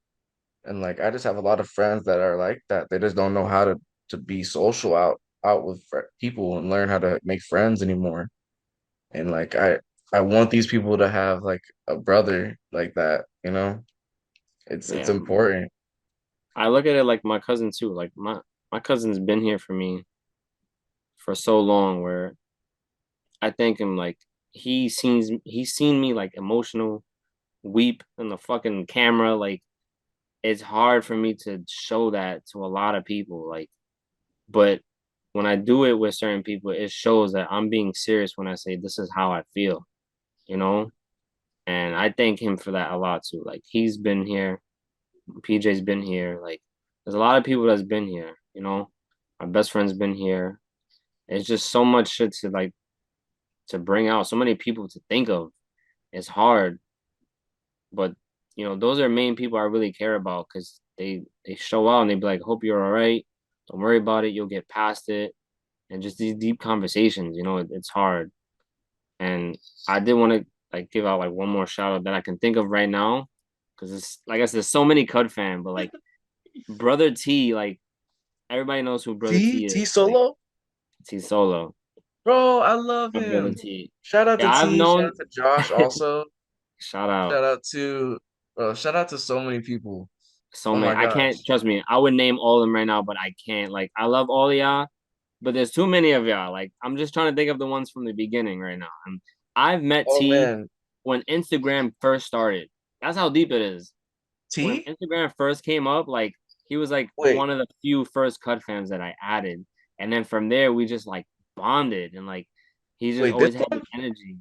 And like, I just have a lot of friends that are like that. They just don't know how to be social out with people and learn how to make friends anymore. And like, I want these people to have like a brother like that, you know? It's Yeah, important. I look at it like my cousin too. Like, my cousin's been here for me for so long, where I thank him. Like, he's seen me like emotional weep in the fucking camera. Like, it's hard for me to show that to a lot of people. Like, but when I do it with certain people, it shows that I'm being serious when I say this is how I feel, you know? And I thank him for that a lot too. Like, he's been here, PJ's been here. Like, there's a lot of people that's been here, you know. My best friend's been here. It's just so much shit to like to bring out, so many people to think of. It's hard, but those are main people I really care about because they show out and they be like, "Hope you're all right. Don't worry about it. You'll get past it." And just these deep conversations, it's hard. And I did want to like give out like one more shout out that I can think of right now, because it's like I said, there's so many Cud fan, but like Brother T, like everybody knows who Brother T T is. T Like Solo, T Solo, bro, I love my Brother him. T. Shout out to Yeah, I've T. Shout known. out to Josh. Also, Shout out. shout out to, shout out to so many people. So Oh many. my I can't gosh. trust me. I would name all of them right now, but I can't. Like, I love all of y'all, but there's too many of y'all. Like, I'm just trying to think of the ones from the beginning right now. I've met Oh T man, when Instagram first started. That's how deep it is. When T. Instagram first came up, like he was like Wait, one of the few first Cut fans that I added, and then from there we just like bonded, and like he just wait, this always had the one? energy.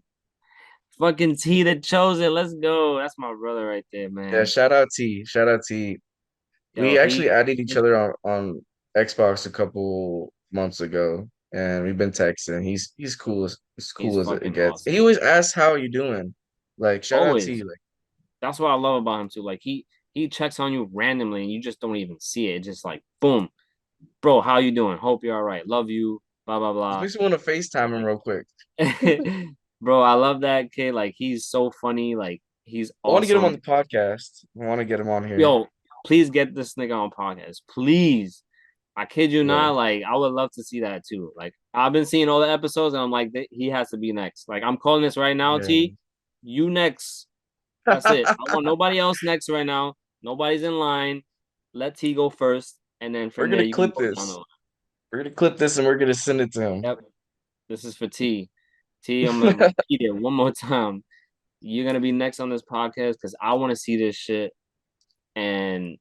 Fucking T that chose it. Let's go. That's my brother right there, Yeah, man. shout out T. Shout out T. Yo, We actually he added each other on Xbox a couple months ago, and we've been texting. He's cool as he's cool as it fucking gets. He awesome. always asks how are you doing. Like shout out to Always. you. Like That's what I love about him too. Like he checks on you randomly and you just don't even see it. It's just like boom, bro, how you doing? Hope you're all right. Love you. Blah blah just blah. makes me want to FaceTime him Like, real quick. bro, I love that kid. Like he's so funny. Like he's I want to get him on awesome. the podcast. I want to get him on here. Yo, please get this nigga on podcast. Please. I kid you Yeah, not. Like I would love to see that too. Like I've been seeing all the episodes and I'm like, he has to be next. Like I'm calling this right now, yeah. T. You next. That's it. I want nobody else next right now. Nobody's in line. Let T go first, and then We're from there gonna you can clip go down the this. line. We're gonna clip this and we're gonna send it to him. Yep. This is for T. T, I'm gonna repeat it one more time. You're gonna be next on this podcast because I want to see this shit and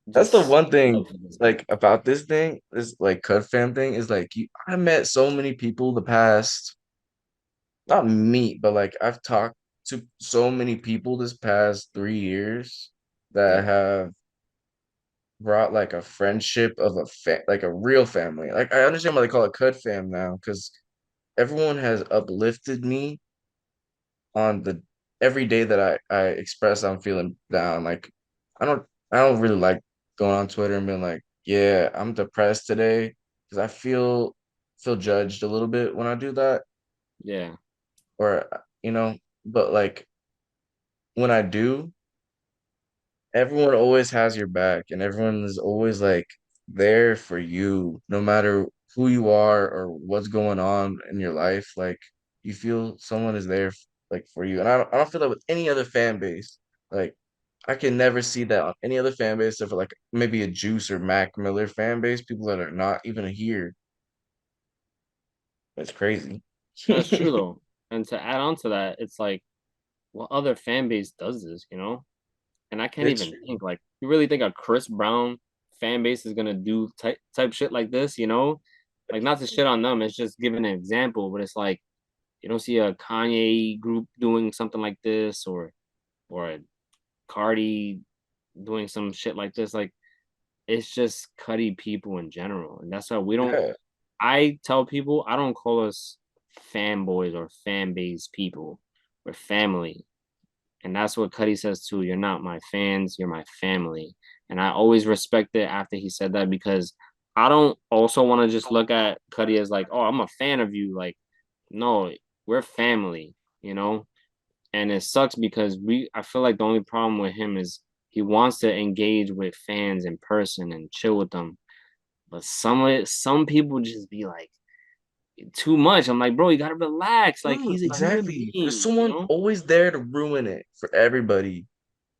That's the just one thing love for this guy. like about this thing, this like Cut Fam thing is like I met so many people the past, not meet, but like I've talked to so many people this past 3 years that Yeah, have brought like a friendship of like a real family. Like I understand why they call it Cut Fam now, because everyone has uplifted me on the every day that I express I'm feeling down. Like I don't I don't really like going on Twitter and being like, yeah, I'm depressed today because I feel judged a little bit when I do that yeah. or but like when I do, everyone always has your back and everyone is always like there for you no matter who you are or what's going on in your life. Like you feel someone is there like for you, and I don't feel that with any other fan base. Like I can never see that on any other fan base except for like maybe a Juice or Mac Miller fan base, people that are not even here. It's crazy. That's true though. And to add on to that, it's like, what other fan base does this? And I can't It's even true. think like you really think a Chris Brown fan base is gonna do type shit like this? Like not to shit on them, it's just giving an example, but it's like you don't see a Kanye group doing something like this or a Cardi doing some shit like this. Like it's just cutty people in general. And that's why we don't Yeah. I tell people I don't call us fanboys or fan base people. We're family. And that's what Cuddy says too. You're not my fans, you're my family. And I always respect it after he said that because I don't also want to just look at Cuddy as like, oh, I'm a fan of you. Like, no, we're family. And it sucks because I feel like the only problem with him is he wants to engage with fans in person and chill with them. But some people just be like too much. I'm like, bro, you gotta relax. Like True, he's a human exactly. There's being, you someone know? always there to ruin it for everybody.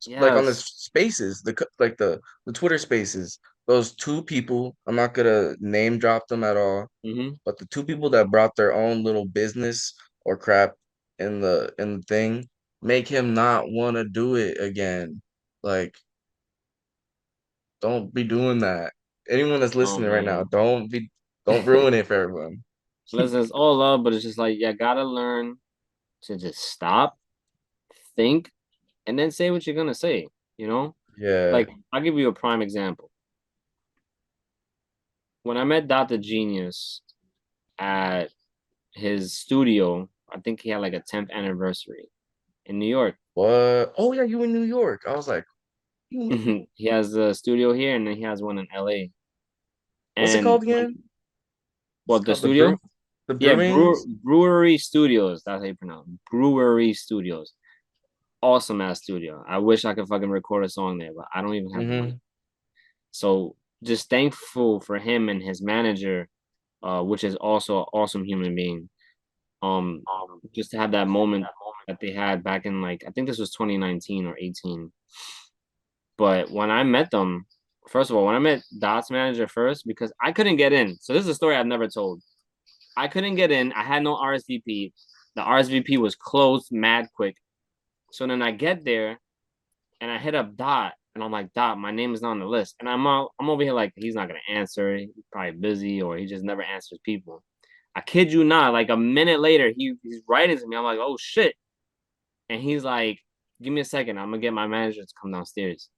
Like on the Yes. spaces, like the Twitter spaces, those two people, I'm not gonna name drop them at all, Mm-hmm. but the two people that brought their own little business or crap in the thing make him not want to do it again. Like, don't be doing that. Anyone that's Oh listening right now, man. don't ruin it for everyone. Listen, it's all love, but it's just like you gotta learn to just stop, think, and then say what you're gonna say, you know? Yeah. Like I'll give you a prime example. when I met Dr. Genius at his studio, I think he had like a 10th anniversary in New York. What? Oh yeah, you in New York. I was like, He has a studio here and then he has one in LA. what's it And called again? It's well, the called studio? the Yeah, Brewings. Brewery Studios. That's how you pronounce it. Brewery Studios. Awesome ass studio. I wish I could fucking record a song there, but I don't even have the money. Mm-hmm. So just thankful for him and his manager, which is also an awesome human being. Um, just to have that moment that they had back in like I think this was 2019 or 18. But when I met them, first of all, when I met Dot's manager first, because I couldn't get in. So this is a story I've never told. I couldn't get in. I had no RSVP. The RSVP was closed mad quick. So then I get there and I hit up Dot and I'm like, Dot, my name is not on the list. And I'm over here like he's not gonna answer. He's probably busy or he just never answers people. I kid you not, like a minute later, he's writing to me. I'm like, oh shit. And he's like, give me a second. I'm gonna get my manager to come downstairs.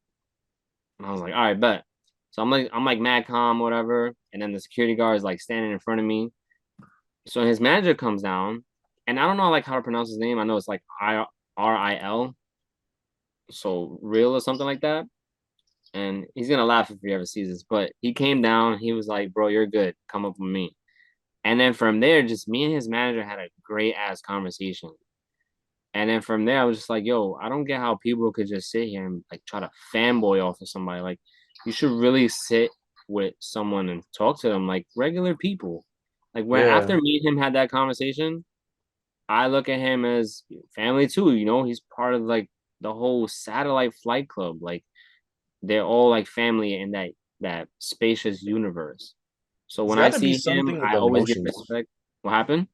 And I was like, all right, bet. So I'm like mad calm, whatever. And then the security guard is like standing in front of me. So his manager comes down, and I don't know like how to pronounce his name. I know it's like RIL, so real or something like that. And he's gonna laugh if he ever sees this. But he came down, he was like, bro, you're good. Come up with me. And then from there, just me and his manager had a great ass conversation. And then from there, I was just like, yo, I don't get how people could just sit here and like try to fanboy off of somebody. Like, you should really sit with someone and talk to them like regular people. Like, when Yeah. after me and him had that conversation, I look at him as family too. You know, he's part of like the whole satellite flight club. Like, they're all like family in that spacious universe. So It's when I got to be see him, something with I always give emotions. respect. What happened?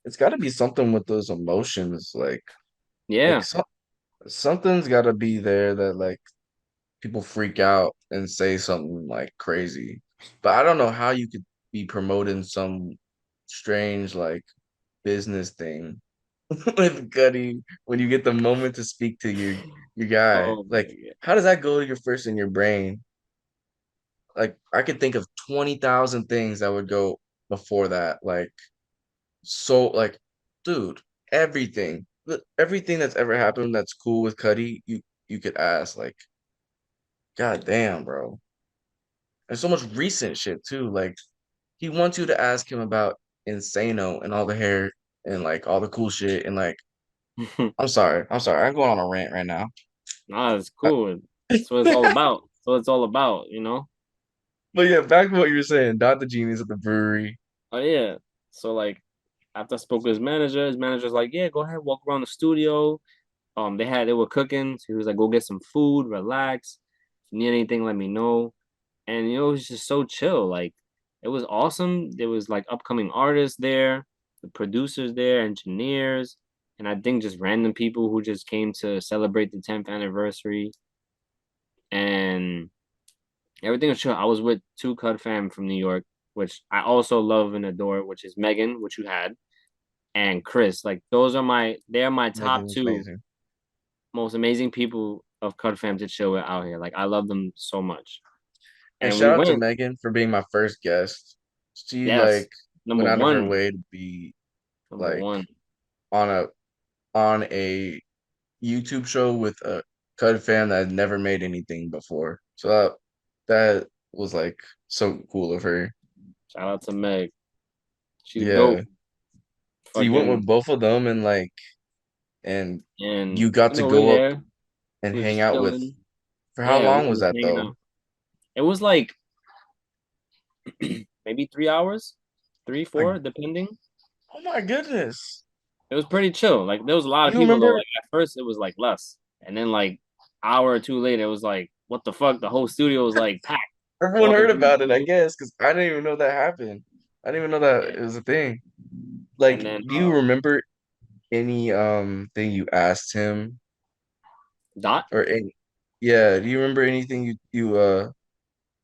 It's got to be something with those emotions. Like Yeah. something's got to be there that like people freak out and say something like crazy. But I don't know how you could be promoting some strange like business thing with Cudi when you get the moment to speak to your guy. Oh my Like, God. how does that go to your first in your brain? Like, I could think of 20,000 things that would go before that. Like, so like, dude, everything that's ever happened that's cool with Cudi, you could ask. Like, god damn, bro. And so much recent shit too. Like, he wants you to ask him about Insano and all the hair and like all the cool shit and like I'm sorry. I'm going on a rant right now. Nah, it's cool. That's what it's all about. That's what it's all about, you know? But yeah, back to what you were saying. Dr. Genius at the brewery. Oh yeah. So like after I spoke with his manager's like, yeah, go ahead, walk around the studio. They were cooking. So he was like, go get some food, relax. If you need anything, let me know. And you know, it was just so chill. Like it was awesome. There was like upcoming artists there, the producers there, engineers, and I think just random people who just came to celebrate the 10th anniversary. And everything was chill. I was with two Cud fam from New York, which I also love and adore, which is Megan, which you had, and Chris. Like they're my top Megan was two amazing. most amazing people of Cud fam to chill with out here. Like I love them so much. And And we shout out to went, Megan for being my first guest. She yes, like number went out of her one, way to be number like one. on a YouTube show with a Cud fan that had never made anything before. So that was like so cool of her. Shout out to Meg. She's Yeah. dope. So you went Fucking with both of them and like and and you got you to know, we're go up there. and We're hang just out with chilling. for how Yeah, we long were was just that hanging though? out. It was like maybe 3 hours, three, Like, four, depending. oh my goodness. It was pretty chill. Like there was a lot of You people though. remember Like at first it was like less, and then like hour or two later it was like what the fuck? The whole studio was like packed. everyone All the heard booths about it, I filled. guess, because I didn't even know that happened. I didn't even know that Yeah. it was a thing. And Like, then do you remember any thing you asked him Dot. or any yeah, do you remember anything you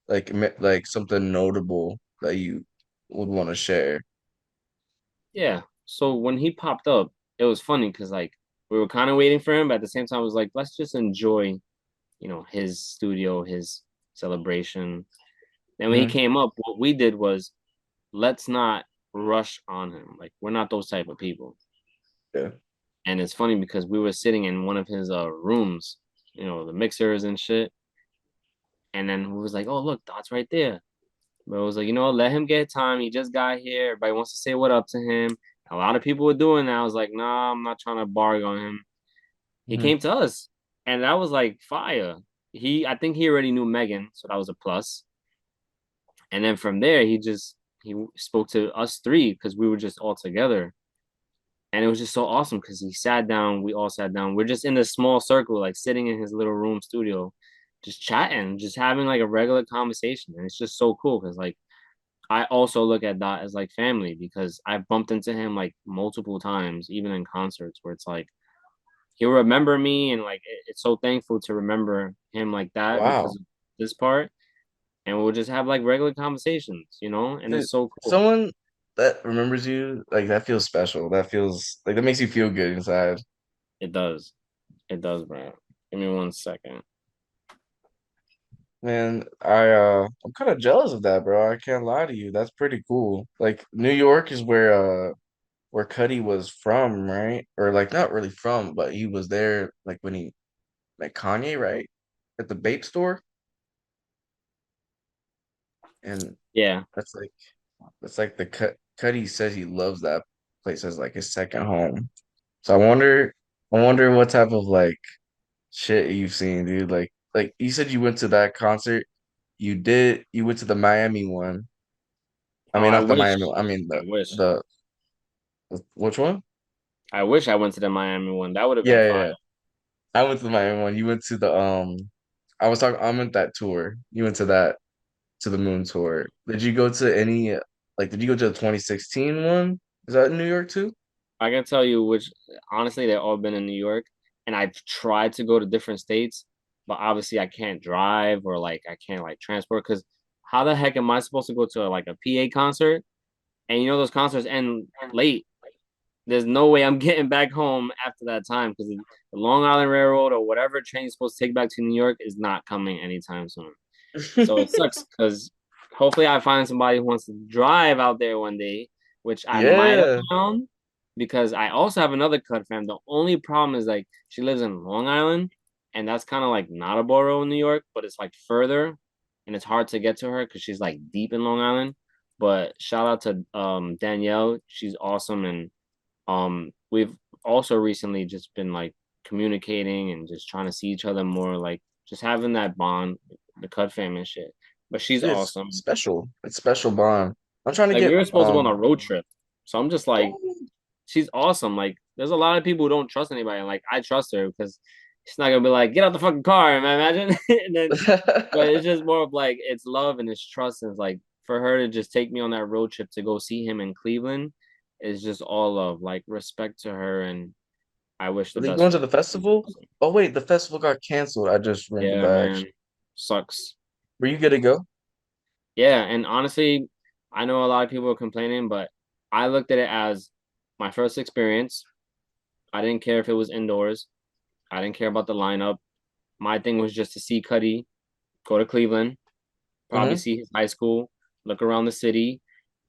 like something notable that you would want to share? Yeah. So when he popped up, it was funny because like we were kind of waiting for him, but at the same time, it was like, let's just enjoy, his studio, his celebration. And when he Hmm. came up, what we did was let's not rush on him. Like we're not those type of people. Yeah. And it's funny because we were sitting in one of his rooms, the mixers and shit. And then we was like, oh look, Dot's right there. But it was like, let him get time. He just got here. Everybody wants to say what up to him. A lot of people were doing that. I was like, nah, I'm not trying to barg on him. He Hmm. came to us, and that was like fire. I think he already knew Megan, so that was a plus. And then from there, he spoke to us three because we were just all together, and it was just so awesome because he sat down. We all sat down. We're just in this small circle, like sitting in his little room studio, just chatting, just having like a regular conversation, and it's just so cool because like I also look at that as like family because I've bumped into him like multiple times, even in concerts, where it's like he'll remember me and like it's so thankful to remember him like that because Wow. of this part. And we'll just have like regular conversations, and Dude, it's so cool. someone that remembers you, like that feels special. That feels like that makes you feel good inside. It does. It does, bro. Give me 1 second. Man, I'm kind of jealous of that, bro. I can't lie to you. That's pretty cool. Like New York is where Cudi was from, right? Or like not really from, but he was there like when he like Kanye, right? At the vape store. And Yeah. that's like the Cudi says he loves that place as like his second home. So I wonder what type of like shit you've seen, dude. Like you said you went to that concert. You went to the Miami one. I Oh, mean I not the wish. Miami one. I mean I wish. the which one? I wish I went to the Miami one. That would have been Yeah, fire. yeah. I went to the Miami one. You went to the I went that tour. You went to the Moon tour. Did you go to any like did you go to the 2016 one? Is that in New York too? I can tell you which honestly they've all been in New York and I've tried to go to different states, but obviously I can't drive or like I can't like transport because how the heck am I supposed to go to like a PA concert? And those concerts end late. There's no way I'm getting back home after that time because the Long Island Railroad or whatever train you're supposed to take back to New York is not coming anytime soon. So it sucks because hopefully I find somebody who wants to drive out there one day, which I might have Yeah. found because I also have another cut fam. The only problem is like she lives in Long Island, and that's kind of like not a borough in New York, but it's like further, and it's hard to get to her because she's like deep in Long Island. But shout out to Danielle, she's awesome, and we've also recently just been like communicating and just trying to see each other more, like just having that bond, the cut fam and shit. But she's It's awesome. special. It's special bond. I'm trying to Like we get were supposed to go on a road trip. So I'm just like, oh, she's awesome. Like there's a lot of people who don't trust anybody. And like I trust her because she's not gonna be like, get out the fucking car, man, imagine. And then but it's just more of like it's love and it's trust. And it's like for her to just take me on that road trip to go see him in Cleveland is just all love, like respect to her and I wish the Are they best going for to her. the festival? Oh wait, the festival got canceled. I just remembered Yeah, that man. actually. Sucks. Were you good to go? Yeah, and honestly, I know a lot of people are complaining, but I looked at it as my first experience. I didn't care if it was indoors. I didn't care about the lineup. My thing was just to see Cuddy, go to Cleveland, probably Mm-hmm. see his high school, look around the city,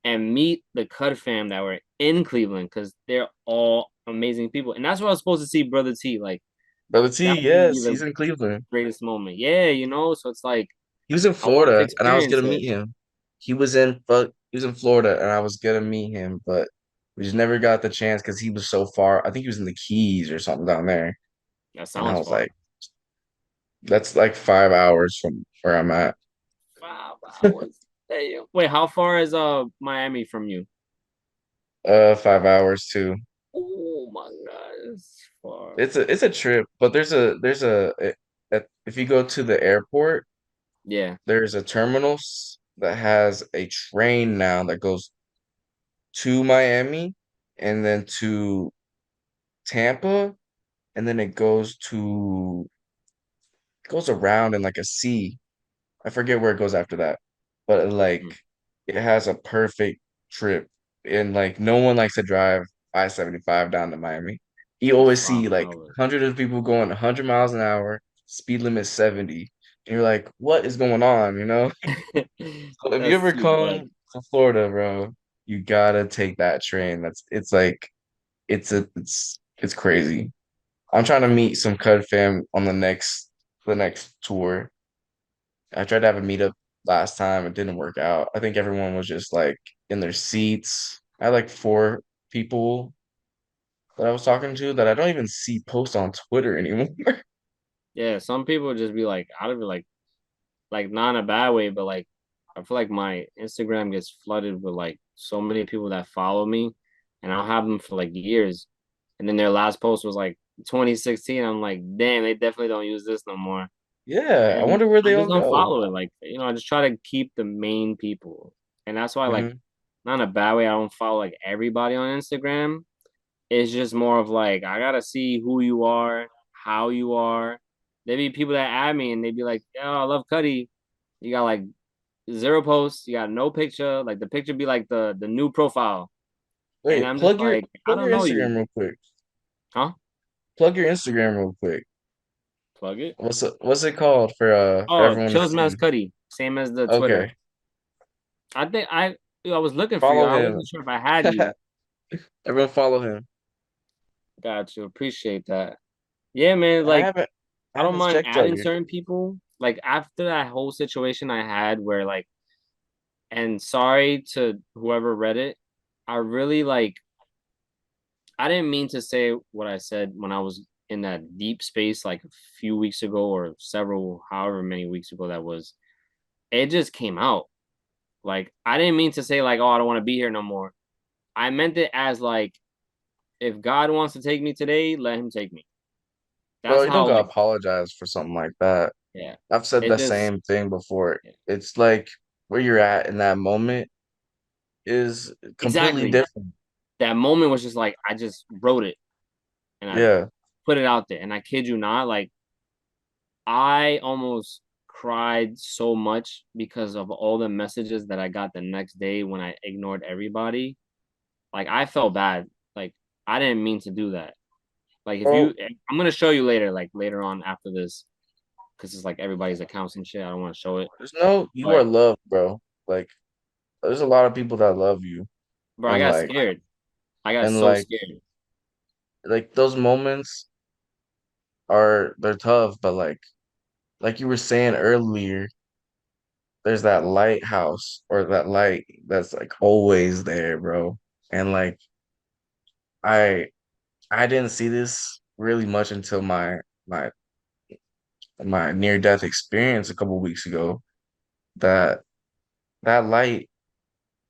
and meet the Cud fam that were in Cleveland because they're all amazing people. And that's what I was supposed to see, Brother T. Like Brother that T, would be yes, the he's in Cleveland. greatest moment. Yeah, so it's like He was in I wanted to Florida, and I was experience gonna it. meet him. He was in Florida, and I was gonna meet him, but we just never got the chance because he was so far. I think he was in the Keys or something down there, That and I sounds was far. like, that's like 5 hours from where I'm at. 5 hours. Hey, wait, how far is Miami from you? 5 hours too. Oh my God, it's far. It's a trip, but if you go to the airport, Yeah. there's a terminal that has a train now that goes to Miami and then to Tampa, and then it goes around in like a C. I forget where it goes after that, but Mm. it has a perfect trip, and like no one likes to drive I-75 down to Miami. You That's always five see like hours. hundreds of people going 100 miles an hour, speed limit 70. You're like, what is going on? You know? So if you That's ever too much. come to Florida, bro, you gotta take that train. It's like it's crazy. I'm trying to meet some Cud fam on the next tour. I tried to have a meetup last time. It didn't work out. I think everyone was just like in their seats. I had like four people that I was talking to that I don't even see post on Twitter anymore. Yeah, some people just be like out of it, like not in a bad way, but like I feel like my Instagram gets flooded with like so many people that follow me, and I'll have them for like years, and then their last post was like 2016. I'm like, damn, they definitely don't use this no more, Yeah, I and wonder where I they just all don't go. follow it. Like I just try to keep the main people, and that's why like Hmm. not in a bad way. I don't follow like everybody on Instagram. It's just more of like I gotta see who you are, how you are. There be people that add me and they be like, "Yo, I love Cudi." You got like zero posts. You got no picture. Like the picture be like the new profile, and Wait, I'm just like, I plug don't your know Instagram you, real quick. huh? Plug your Instagram real quick. Plug it. What's it called for Oh, everyone to Chillz see? Cudi, same as the Twitter. Okay, I think I was looking for you. follow I him. wasn't sure if I had you. Everyone follow him. Got you. Appreciate that. Yeah, man. I Like haven't I I don't haven't mind checked out adding your. certain people. Like after that whole situation I had where like and sorry to whoever read it. I really like I didn't mean to say what I said when I was in that deep space like a few weeks ago or several however many weeks ago that was. It just came out. Like I didn't mean to say like oh I don't want to be here no more. I meant it as like if God wants to take me today, let him take me. Bro, That's you don't how gotta like apologize for something like that. yeah. I've said It the just same thing before. yeah. It's like where you're at in that moment is completely Exactly. different. That moment was just like I just wrote it and I Yeah. put it out there and I kid you not like I almost cried so much because of all the messages that I got the next day when I ignored everybody. Like I felt bad. Like I didn't mean to do that. Like if you Bro, I'm gonna show you later, like later on after this, because it's like everybody's accounts and shit. I don't want to show it. you are But loved, bro. Like there's a lot of people that love you bro, I and got like scared. I got and so like scared. like those moments they're tough, but like you were saying earlier, there's that lighthouse or that light that's like always there, bro. And like I I didn't see this really much until my my near death experience a couple weeks ago. That that light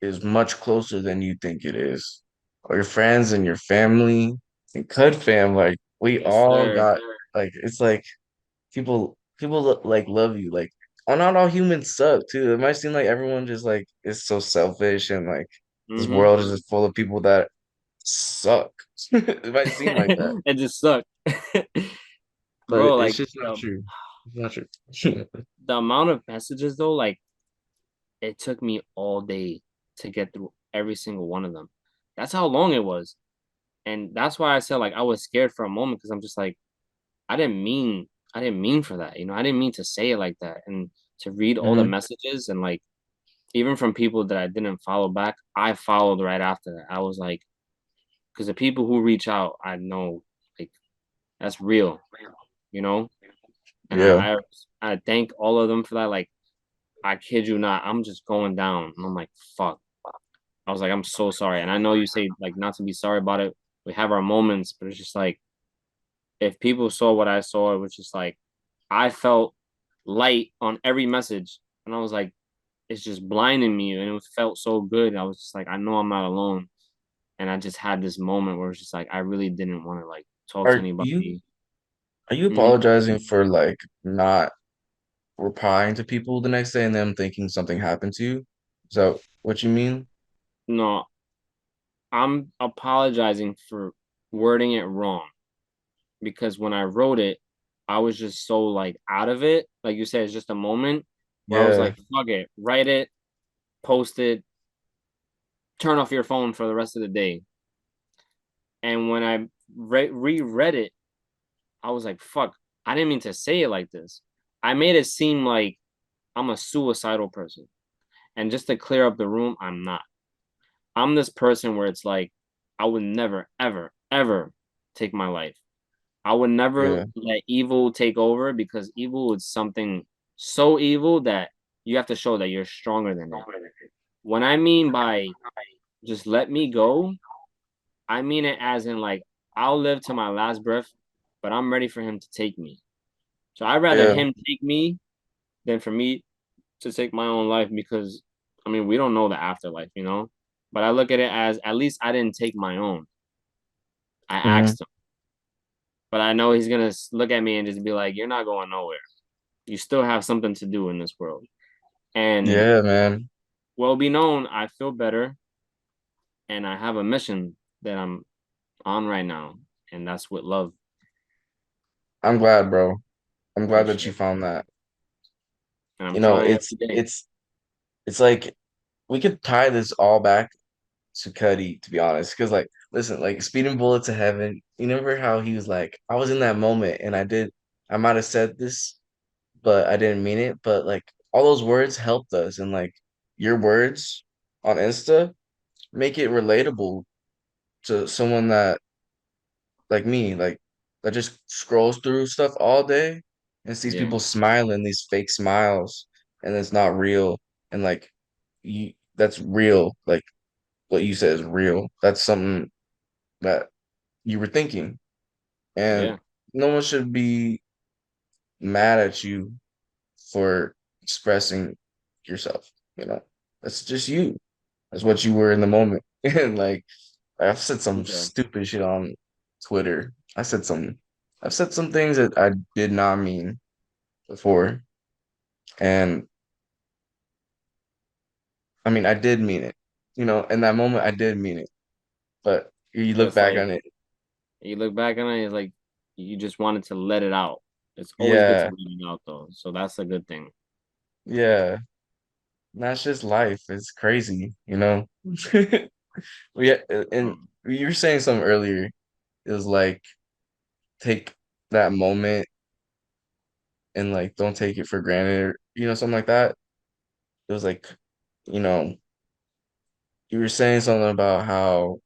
is much closer than you think it is. Your friends and your family and Cud fam, like we Yes, all sir. got like it's like like love you. Like oh, not all humans suck too. It might seem like everyone just like is so selfish and like this Mm-hmm. world is just full of people that suck. It might seem like that, It just sucked. but Bro, it's like just not true. It's not true. the amount of messages though, like it took me all day to get through every single one of them. That's how long it was. And that's why I said like I was scared for a moment because I'm just like, I didn't mean for that. I didn't mean to say it like that. And to read all the Hmm. messages and like even from people that I didn't follow back, I followed right after that. I was like, because the people who reach out, I know like that's real, you know? And Yeah. I thank all of them for that. Like, I kid you not, I'm just going down. And I'm like, fuck. I was like, I'm so sorry. And I know you say like not to be sorry about it. We have our moments, but it's just like if people saw what I saw, it was just like I felt light on every message. And I was like, it's just blinding me. And it felt so good. I was just like, I know I'm not alone. And I just had this moment where it's just like I really didn't want to like talk to Are you anybody. are you Mhm. apologizing for like not replying to people the next day and them thinking something happened to you? Is that what you mean? No, I'm apologizing for wording it wrong because when I wrote it, I was just so like out of it. Like you said, it's just a moment where I was Yeah. like, fuck it, write it, post it, turn off your phone for the rest of the day. And when I reread it, I was like, fuck, I didn't mean to say it like this. I made it seem like I'm a suicidal person. And just to clear up the room, I'm not. I'm this person where it's like I would never, ever, ever take my life. I would never Yeah. let evil take over because evil is something so evil that you have to show that you're stronger than it. When I mean by just let me go, I mean it as in like I'll live to my last breath, but I'm ready for him to take me. So I'd rather Yeah. him take me than for me to take my own life because I mean we don't know the afterlife, you know. But I look at it as at least I didn't take my own. I Hmm. asked him, but I know he's gonna look at me and just be like, "You're not going nowhere. You still have something to do in this world." And Yeah, man. well, be known, I feel better, and I have a mission that I'm on right now, and that's with love I'm glad, bro. I'm for glad that you sure. found that. And I'm You know, trying it's every day. it's it's like we could tie this all back to Cudi, to be honest. Because like, listen, like Speeding Bullet to Heaven, you remember how he was like, I was in that moment and I might have said this, but I didn't mean it. But like all those words helped us, and like your words on Insta make it relatable to someone that like me, like that just scrolls through stuff all day and sees Yeah, people smiling, these fake smiles, and it's not real. And like that's real. Like what you said is real. That's something that you were thinking. And yeah, no one should be mad at you for expressing yourself, you know. That's just you. That's what you were in the moment. And like I've said for some sure. stupid shit on Twitter. I've said some things that I did not mean before. And I mean I did mean it. You know, in that moment I did mean it. But you But look it's back like on it. you look back on it, it's like you just wanted to let it out. It's always good to Yeah, let it out, though. So that's a good thing. yeah. That's just life. It's crazy, you know? Yeah, and Um, you were saying something earlier. It was like take that moment and like don't take it for granted, or, something like that. It was like, you know, you were saying something about how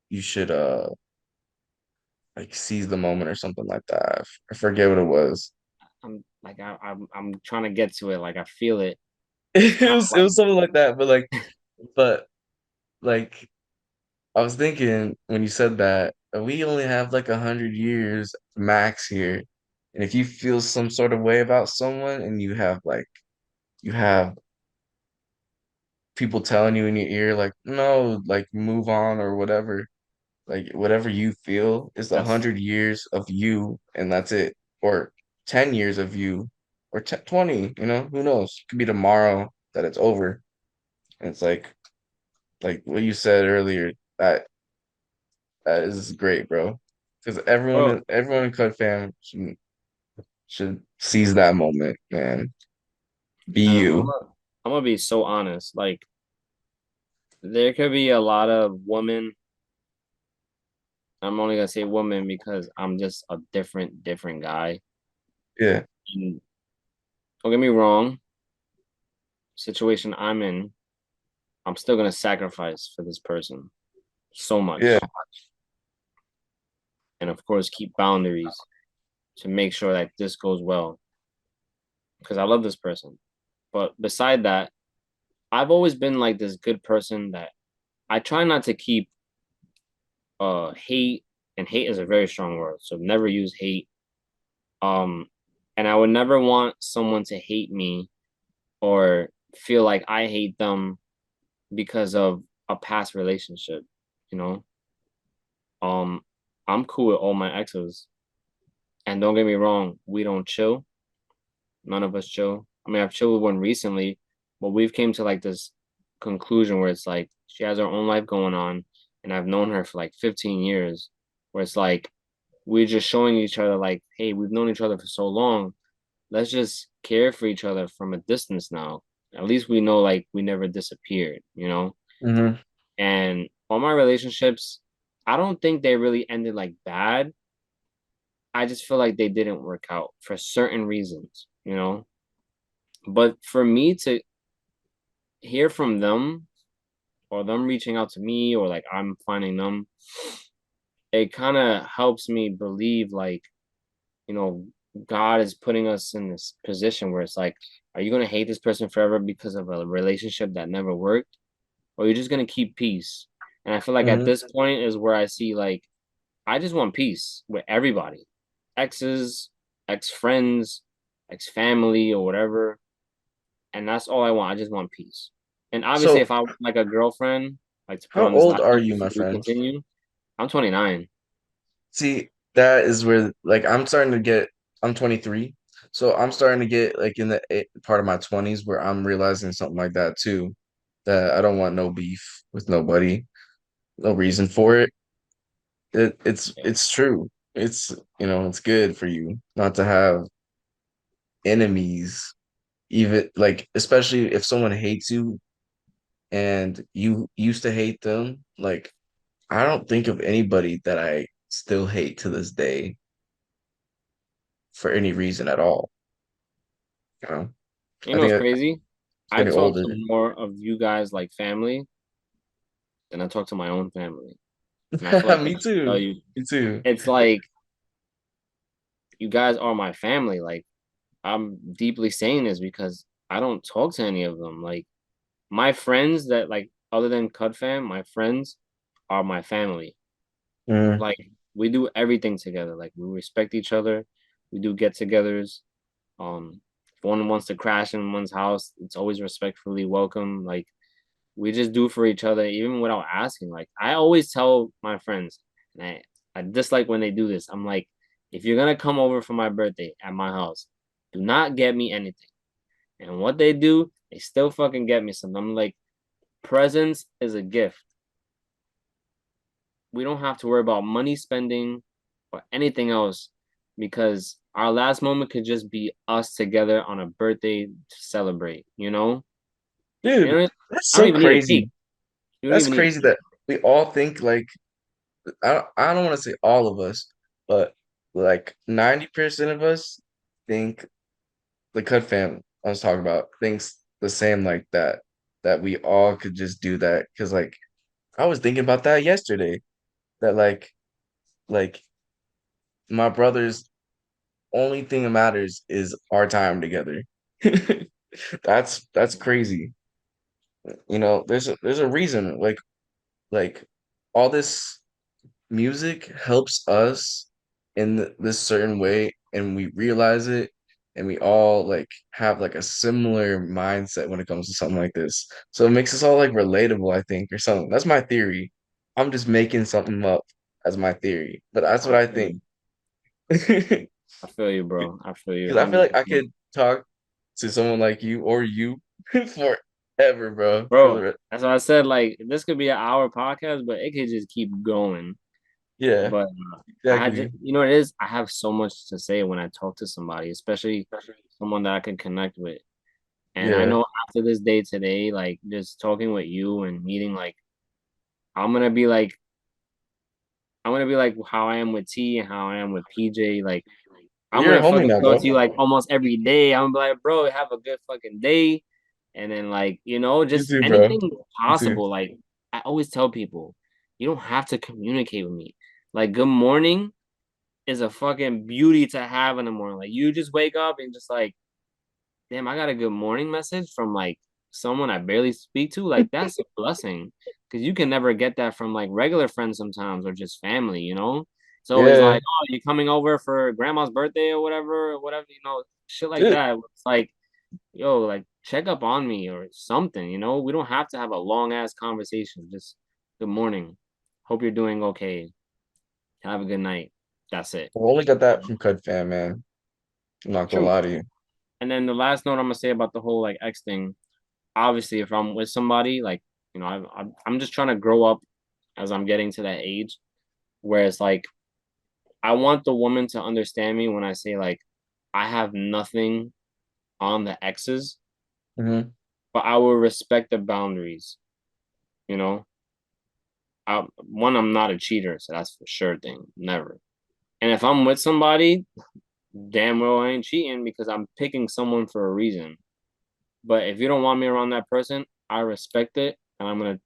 you should like seize the moment or something like that. I forget what it was. I'm like I'm trying to get to it. Like I feel it. It's It kind of was something like that, but like I was thinking when you said that we only have like 100 years max here, and if you feel some sort of way about someone and you have people telling you in your ear like no, like move on or whatever, like whatever you feel is the that's 100 years of you, and that's it, or 10 years of you, or 20. Who knows? It could be tomorrow that it's over, and it's like what you said earlier. That is great, bro. Because everyone, bro. everyone in Cut Fam should seize that moment, man. Be And you. I'm gonna be so honest. Like there could be a lot of women. I'm only gonna say women because I'm just a different guy. Yeah, And don't get me wrong, situation I'm in, I'm still gonna sacrifice for this person so yeah. much. And of course keep boundaries to make sure that this goes well. Because I love this person. But beside that, I've always been like this good person that I try not to keep hate, and hate is a very strong word. So never use hate. Um and I would never want someone to hate me or feel like I hate them because of a past relationship, you know? Um I'm cool with all my exes. And don't get me wrong, we don't chill. None of us chill. I mean, I've chilled with one recently, but we've came to like this conclusion where it's like she has her own life going on, and I've known her for like 15 years, where it's like we're just showing each other like, hey, we've known each other for so long. Let's just care for each other from a distance now. At least we know like we never disappeared, you know? Hmm. And all my relationships, I don't think they really ended like bad. I just feel like they didn't work out for certain reasons, you know. But for me to hear from them or them reaching out to me or like I'm finding them, it kind of helps me believe like, you know, God is putting us in this position where it's like, are you gonna hate this person forever because of a relationship that never worked? Or you're just gonna keep peace? And I feel like at Hmm. this point is where I see like I just want peace with everybody. Exes, ex friends, ex family, or whatever. And that's all I want. I just want peace. And obviously, So if I want like a girlfriend, like to put how on this old last are name you, my before we friend? continue, I'm 29. See, that is where like I'm 23. So I'm starting to get like in the part of my 20s where I'm realizing something like that too. That I don't want no beef with nobody, no reason for it. Yeah. It's true. It's it's good for you not to have enemies, even like especially if someone hates you and you used to hate them. Like I don't think of anybody that I still hate to this day for any reason at all. You know, You I know think what's I'm crazy? I getting talk older. to more of you guys like family than I talk to my own family. And I feel like that Me should tell too. you. Me too. It's like you guys are my family. Like I'm deeply saying this because I don't talk to any of them. Like my friends that like other than Cud fam, my friends are my family. Mm. Like we do everything together. Like we respect each other. We do get-togethers. If one wants to crash in one's house, it's always respectfully welcome. Like we just do for each other, even without asking. Like I always tell my friends, and I dislike when they do this. I'm like, if you're gonna come over for my birthday at my house, do not get me anything. And what they do, they still fucking get me something. I'm like, presents is a gift. We don't have to worry about money spending or anything else because our last moment could just be us together on a birthday to celebrate, you know? You Dude, know, that's I don't so even need a cake. crazy. You don't That's even need a crazy cake. that we all think like I don't want to say all of us, but like 90% of us think the Cut family I was talking about thinks the same like that, that we all could just do that. Cause like I was thinking about that yesterday, that like my brother's only thing that matters is our time together. That's crazy. There's a reason like all this music helps us in this certain way and we realize it and we all like have like a similar mindset when it comes to something like this. So it makes us all like relatable, I think, or something. That's my theory. I'm just making something up as my theory, but that's what I I feel think. you. Because I feel you, bro. I feel you I feel like I 100%. could talk to someone like you or you forever, bro. Bro, that's why I said like this could be an hour podcast, but it could just keep going. Yeah, But I had to, exactly. you know what it is? I have so much to say when I talk to somebody, especially someone that I can connect with. And I Yeah. know after this day today, like just talking with you and meeting, like I'm gonna be like I'm gonna be like how I am with T and how I am with PJ. Like I'm You're a gonna homie fucking now, talk bro. to you like almost every day. I'm gonna be like, bro, have a good fucking day. And then like, You just too, bro. anything You too. possible. Like I always tell people, you don't have to communicate with me. Like good morning is a fucking beauty to have in the morning. Like you just wake up and just like, damn, I got a good morning message from like someone I barely speak to. Like that's a blessing. Cause you can never get that from like regular friends sometimes or just family, you know? It's always Yeah, like, oh, you coming over for grandma's birthday or whatever, shit like dude. that. It's like, yo, like check up on me or something, you know? We don't have to have a long ass conversation. Just good morning. Hope you're doing okay. Have a good night. That's it. I only got that from Cud Fam, man. I'm not gonna True. lie to you. And then the last note I'm gonna say about the whole like X thing, obviously, if I'm with somebody, like, I'm just trying to grow up as I'm getting to that age where it's like, I want the woman to understand me when I say, like, I have nothing on the X's, Hmm. but I will respect the boundaries, you know? I'm not a cheater, so that's for sure thing. Never. And if I'm with somebody, damn well I ain't cheating because I'm picking someone for a reason. But if you don't want me around that person, I respect it, and I'm gonna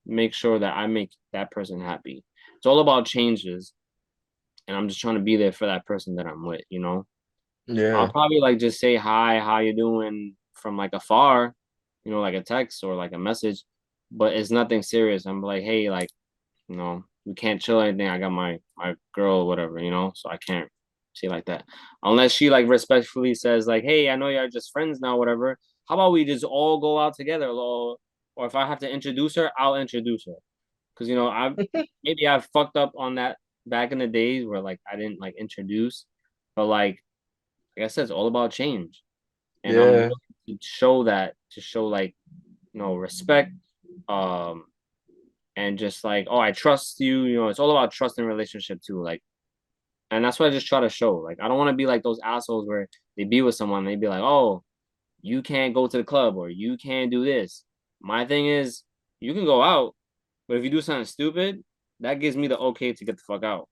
make sure that I make that person happy. It's all about changes, and I'm just trying to be there for that person that I'm with, you know? I'll Yeah. probably like just say hi, how you doing from like afar, you know, like a text or like a message, but it's nothing serious. I'm like, hey, like, you know, we can't chill or anything. I got my girl or whatever, you know, so I can't see like that. Unless she like respectfully says like, hey, I know you're just friends now, whatever. How about we just all go out together? Or if I have to introduce her, I'll introduce her. Cause you know, I fucked up on that back in the days where like I didn't like introduce, but like I said, it's all about change. And I'm Yeah. willing to show that to show like, you know, respect, um, and just like, oh, I trust you, you know, it's all about trust in relationship too. Like, and that's what I just try to show. Like, I don't want to be like those assholes where they be with someone and they be like, oh, you can't go to the club or you can't do this. My thing is, you can go out, but if you do something stupid, that gives me the okay to get the fuck out,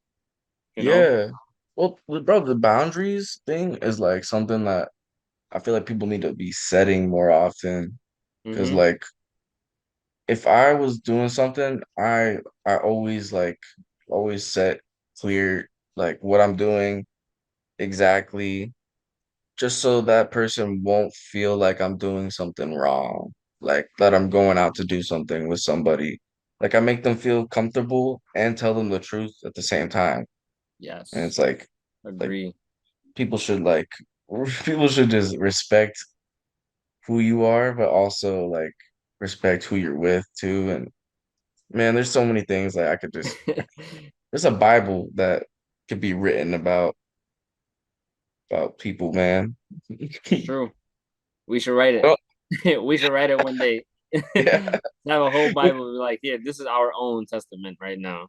you know? Yeah. Well, bro, the boundaries thing is like something that I feel like people need to be setting more often. Because Mm-hmm. like if I was doing something, I always like always set clear like what I'm doing exactly, just so that person won't feel like I'm doing something wrong, like that I'm going out to do something with somebody. Like I make them feel comfortable and tell them the truth at the same time. And Yes. it's like Agree. people should like people should just respect who you are, but also like respect who you're with too. And man, there's so many things that I could just there's a Bible that could be written about people, man. It's true. We should write Well, it. We should write it one day. yeah. Have a whole Bible be like, yeah, this is our own testament right now.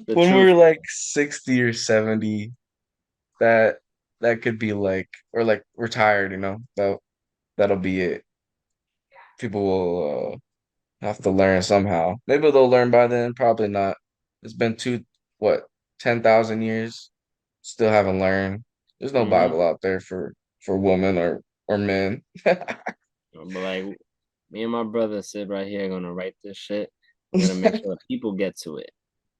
The When truth. we're like 60 or 70, that that could be like or like retired, that'll be it. People will have to learn somehow. Maybe they'll learn by then, probably not. It's been what, 10,000 years, still haven't learned. There's no Mm-hmm. Bible out there for women or men. But like me and my brother sit right here gonna write this shit. We're gonna make sure that people get to it.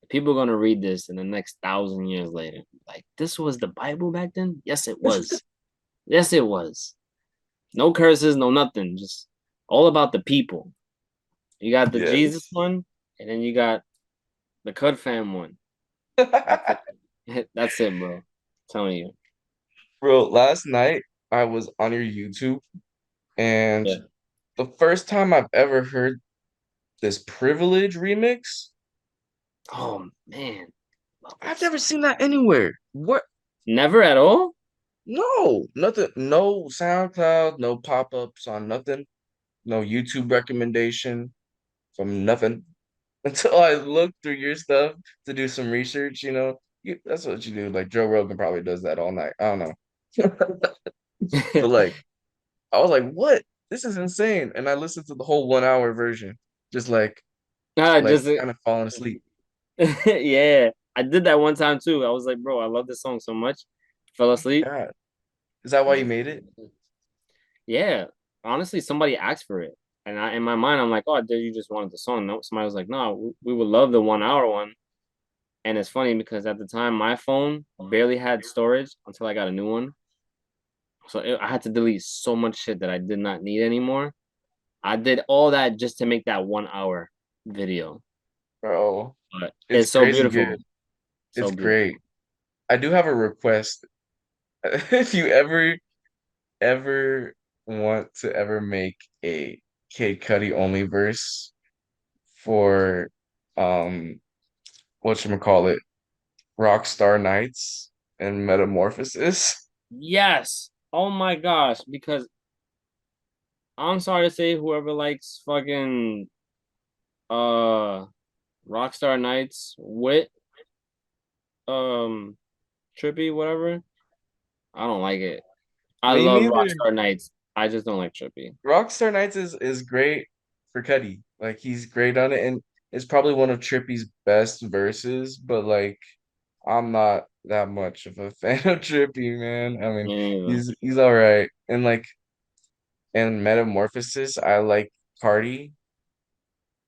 People are gonna read this in the next 1,000 years later. Like, this was the Bible back then? Yes, it was. Yes, it was. No curses, no nothing. Just all about the people. You got the Jesus Yes. one, and then you got the Cud fam one. That's it. That's it, bro. I'm telling you. Bro, last night I was on your YouTube, and Yeah. the first time I've ever heard this Privilege remix, Oh man, love I've this. never seen that anywhere. What? Never at all. No, nothing. No SoundCloud, no pop-ups on nothing, no YouTube recommendation from nothing until I looked through your stuff to do some research. That's what you do. Like Joe Rogan probably does that all night. I don't know. But like, I was like, what? This is insane. And I listened to the whole 1 hour version, just like Just kind of falling asleep. yeah. I did that one time too. I was like, bro, I love this song so much. Fell asleep. God, is that I'm why you like, made it? yeah. Honestly, somebody asked for it, and in my mind, I'm like, oh, did you just wanted the song? No, somebody was like, no, we would love the 1 hour one. And it's funny because at the time, my phone barely had storage until I got a new one. So I had to delete so much shit that I did not need anymore. I did all that just to make that 1 hour video. Bro, But it's it's so crazy good. beautiful. So It's beautiful. great. I do have a request. If you ever want to ever make a Kid Cudi only verse for um whatchamacallit, Rockstar Nights and Metamorphosis. Yes. Oh my gosh. Because I'm sorry to say, whoever likes fucking uh Rockstar Nights with um Trippy, whatever, I don't like it. I Me love neither. Rockstar Nights. I just don't like Trippy. Rockstar Nights is great for Cudi. Like he's great on it, and it's probably one of Trippy's best verses, but like I'm not that much of a fan of Trippy, man. I mean, Me neither. he's all right. And like in Metamorphosis, I like Cardi,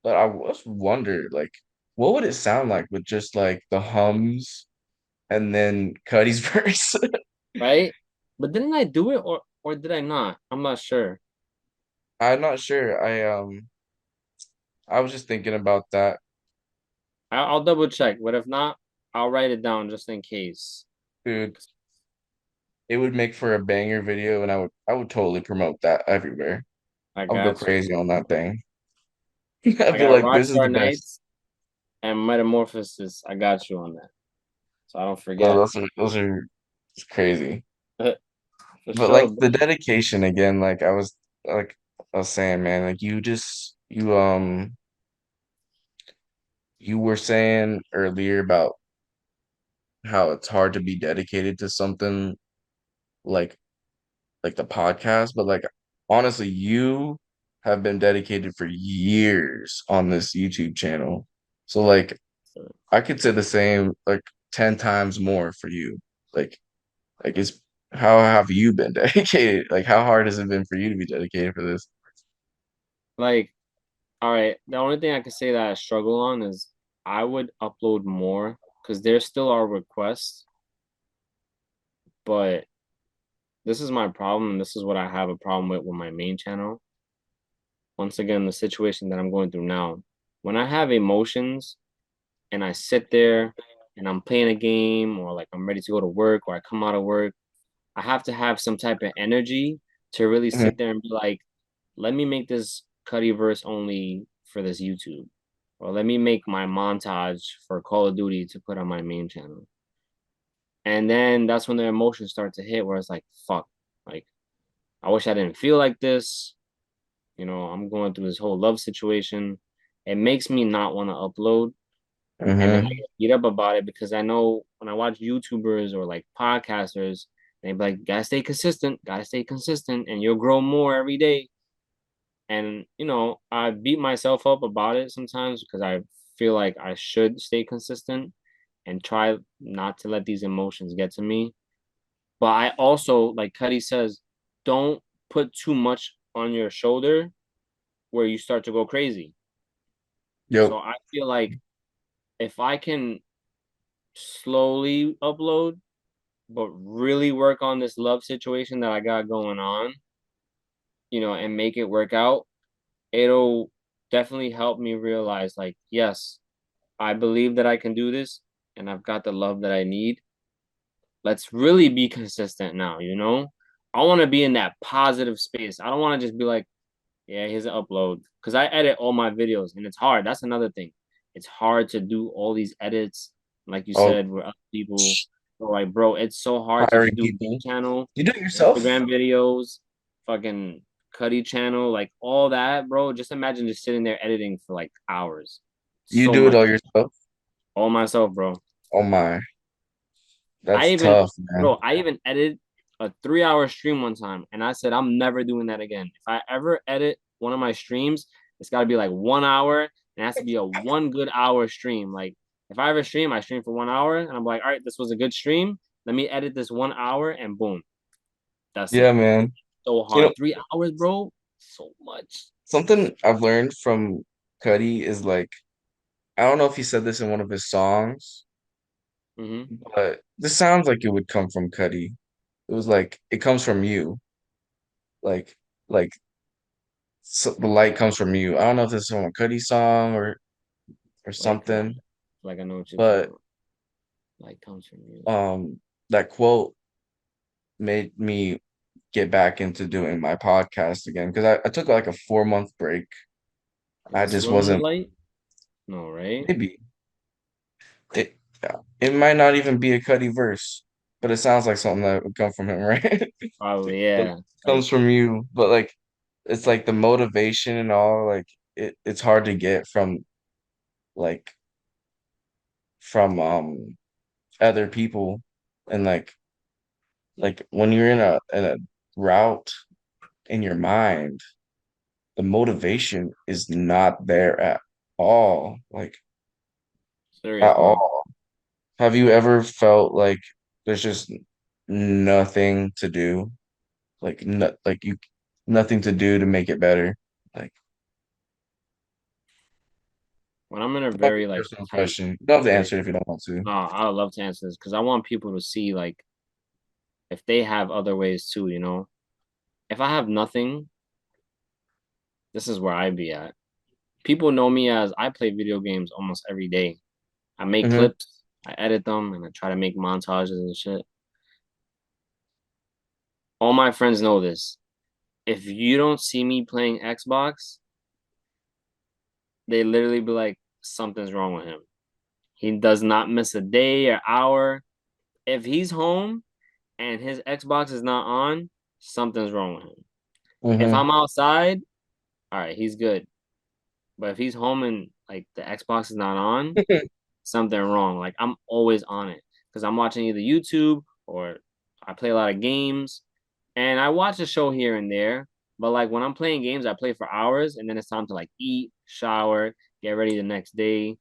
but I was wondered like what would it sound like with just like the hums and then Cuddy's verse? Right? But didn't I do it or did I not? I'm not sure. I'm not sure. I was just thinking about that, I'll double check, but if not, I'll write it down just in case. dude. It would make for a banger video, and I would totally promote that everywhere. I I would go got you. crazy on that thing. I'd I be got like, this is the Rockstar best. Nights and Metamorphosis. I got you on that. So I don't No, forget. those are it's crazy. For But sure, like bro. the dedication again, like I was saying, man, like you were saying earlier about how it's hard to be dedicated to something like like the podcast, but like honestly, you have been dedicated for years on this YouTube channel. So like I could say the same like 10 times more for you. Like it's how have you been dedicated? Like how hard has it been for you to be dedicated for this? Like, all right, the only thing I can say that I struggle on is I would upload more because there still are requests, but this is my problem, and this is what I have a problem with my main channel. Once again, the situation that I'm going through now. When I have emotions and I sit there and I'm playing a game or like I'm ready to go to work or I come out of work, I have to have some type of energy to really Mhm, sit there and be like, let me make this Cudi verse only for this YouTube. Or let me make my montage for Call of Duty to put on my main channel. And then that's when the emotions start to hit where it's like, fuck, like I wish I didn't feel like this. I'm going through this whole love situation. It makes me not want to upload. And then I mhm. get beat up about it because I know when I watch YouTubers or like podcasters, they be like, gotta stay consistent, and you'll grow more every day. And I beat myself up about it sometimes because I feel like I should stay consistent and try not to let these emotions get to me. But I also, like Cuddy says, don't put too much on your shoulder where you start to go crazy. Yep. So I feel like if I can slowly upload, but really work on this love situation that I got going on, and make it work out, it'll definitely help me realize, like, yes, I believe that I can do this and I've got the love that I need. Let's really be consistent now. I want to be in that positive space. I don't want to just be like, yeah, here's an upload. Because I edit all my videos and it's hard. That's another thing. It's hard to do all these edits, like you Oh, said, with other people. So like, bro, it's so hard to just hiring do main people. channel, You do it yourself? Instagram videos, fucking Cuddy channel, like all that, bro. Just imagine just sitting there editing for like hours. You So do it much, all yourself? all myself, bro. Oh my, I that's even, tough, man. bro, I even edited a 3 hour stream one time, and I said I'm never doing that again. If I ever edit one of my streams, it's got to be like 1 hour, and it has to be a one good hour stream. Like if I ever stream, I stream for 1 hour, and I'm like, all right, this was a good stream. Let me edit this 1 hour, and boom, that's Yeah, it. man. So You know, hard. 3 hours, bro. So much. something I've learned from Cuddy is like, I don't know if he said this in one of his songs, Hmm. but this sounds like it would come from Cuddy. It was like it comes from you, like like so the light comes from you. I don't know if this is from a Cuddy song or Like that. something, Like I know what you're talking but about. Like comes from you. that quote made me get back into doing my podcast again because I took like a 4 month break. Is I it just swim in the wasn't light? No, right? maybe it it might not even be a Cuddy verse, but it sounds like something that would come from him, right? Probably, It yeah. Like comes from you, but like it's like the motivation and all like it's hard to get like from other people and like when you're in a route in your mind, the motivation is not there at all, like serious, at bro. all. have you ever felt like there's just nothing to do? Like no, like you nothing to do to make it better? Like When I'm in a it might be very a like personal tight question. You don't have to place, answer it if you don't want to. I would love to answer this because I want people to see like if they have other ways too, you know. If I have nothing, this is where I'd be at. People know me as I play video games almost every day. I make Hmm. clips, I edit them, and I try to make montages and shit. All my friends know this. If you don't see me playing Xbox, they literally be like, something's wrong with him. He does not miss a day or hour. If he's home and his Xbox is not on, something's wrong with him. If Hmm. I'm outside, all right, he's good. But if he's home and like the Xbox is not on, something wrong. Like I'm always on it because I'm watching either YouTube or I play a lot of games and I watch a show here and there. But like when I'm playing games, I play for hours and then it's time to like eat, shower, get ready the next day,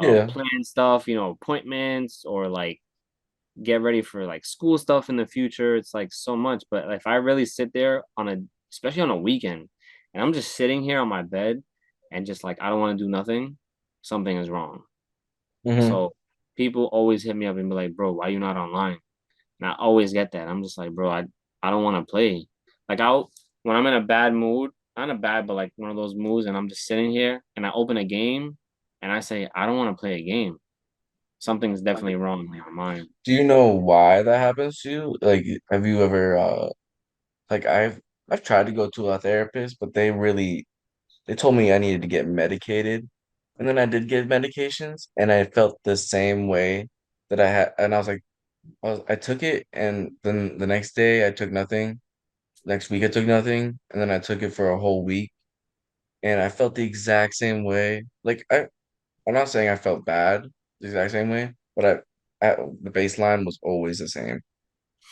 Yeah. plan stuff, appointments or like get ready for like school stuff in the future. It's like so much. But if I really sit there especially on a weekend, and I'm just sitting here on my bed and just like I don't want to do nothing, something is wrong. Hmm. So people always hit me up and be like, bro, why you not online? And I always get that. I'm just like, bro, I don't want to play. Like when I'm in a bad mood, not a bad, but like one of those moods, and I'm just sitting here and I open a game and I say, I don't want to play a game. Something's definitely wrong in my mind. Do you know why that happens to you? Like, have you ever like I've tried to go to a therapist, but they told me I needed to get medicated. And then I did get medications and I felt the same way that I had and I was like I took it and then the next day I took nothing. Next week I took nothing and then I took it for a whole week and I felt the exact same way. I'm not saying I felt bad the exact same way, but the baseline was always the same,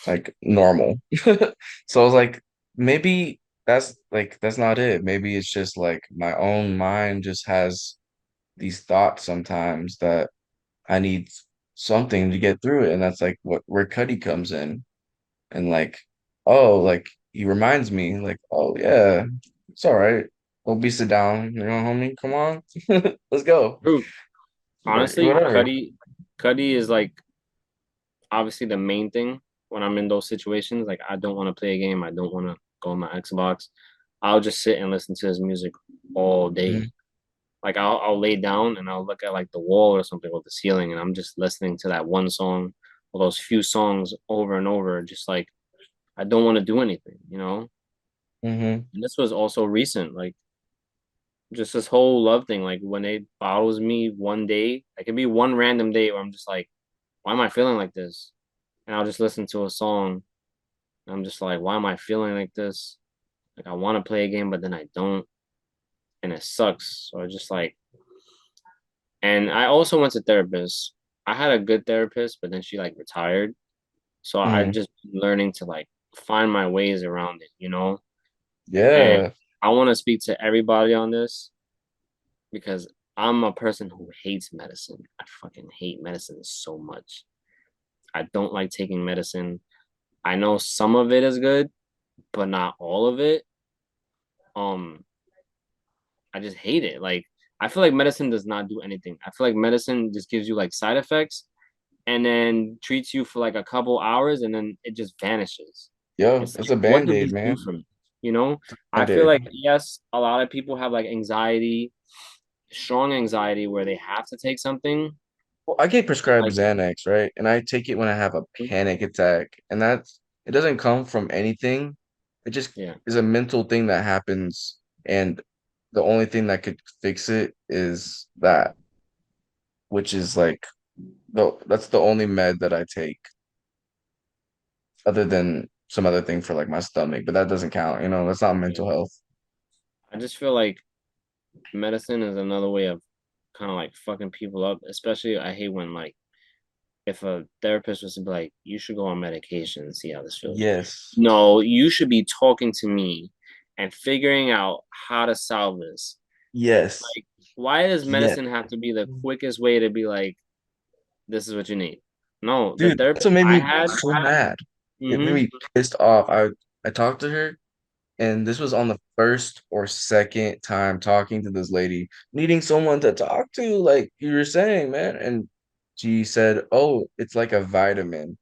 like normal. So I was like, maybe that's not it. Maybe it's just like my own mind just has these thoughts sometimes that I need something to get through it. And that's like where Cuddy comes in. And like, oh, like he reminds me, like, oh yeah, it's all right. Don't be sit down, homie. Come on. Let's go. True. Like, Honestly, whatever. Cuddy is like obviously the main thing when I'm in those situations. Like I don't want to play a game. I don't want to go on my Xbox. I'll just sit and listen to his music all day. Mhm. Like I'll lay down and I'll look at like the wall or something with the ceiling and I'm just listening to that one song or those few songs over and over, just like I don't want to do anything. Mhm. And this was also recent, like just this whole love thing. Like when it bothers me one day, it could be one random day where I'm just like, why am I feeling like this? And I'll just listen to a song. And I'm just like, why am I feeling like this? Like I want to play a game, but then I don't, and it sucks. So I just like, and I also went to therapist. I had a good therapist, but then she like retired. So I Mhm. just learning to like find my ways around it. And Yeah. I want to speak to everybody on this because I'm a person who hates medicine. I fucking hate medicine so much. I don't like taking medicine. I know some of it is good, but not all of it. Um, I just hate it. Like I feel like medicine does not do anything. I feel like medicine just gives you like side effects and then treats you for like a couple hours and then it just vanishes. Yo, It's it's like, a what did band-aid, this do man. for me? You know, I feel Band-aid. like yes, a lot of people have like anxiety, strong anxiety where they have to take something. Well, I get prescribed Like, Xanax, right? And I take it when I have a panic attack. And it doesn't come from anything. It just yeah, is a mental thing that happens. And the only thing that could fix it is that, which is like, that's the only med that I take other than some other thing for like my stomach. But that doesn't count, that's not yeah. mental health. I just feel like medicine is another way of kind of like fucking people up. Especially, I hate when like if a therapist was to be like, you should go on medication and see how this feels. Yes. No, you should be talking to me and figuring out how to solve this. Yes. Like, why does Yes. medicine have to be the quickest way to be like, this is what you need? No, the Dude, that's what therapist made I me had. so mad. It made Mm-hmm. me pissed off. I talked to her, and this was on the first or second time talking to this lady, needing someone to talk to, like you were saying, man. And she said, "Oh, it's like a vitamin."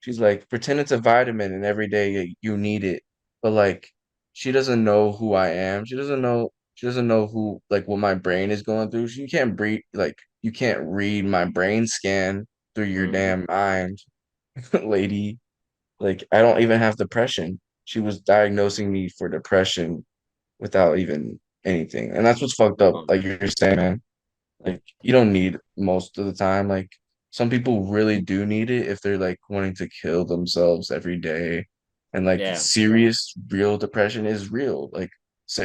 She's like, "Pretend it's a vitamin, and every day you need it." But like, she doesn't know who I am. She doesn't know. She doesn't know who, like, what my brain is going through. She can't breathe. Like, you can't read my brain scan through your Mm-hmm. damn mind, lady. Like, I don't even have depression. She was diagnosing me for depression without even anything. And that's what's fucked up. Like you're saying, man. Like, you don't need most of the time. Like, some people really do need it if they're like wanting to kill themselves every day. And like Yeah, serious, real depression is real. Like,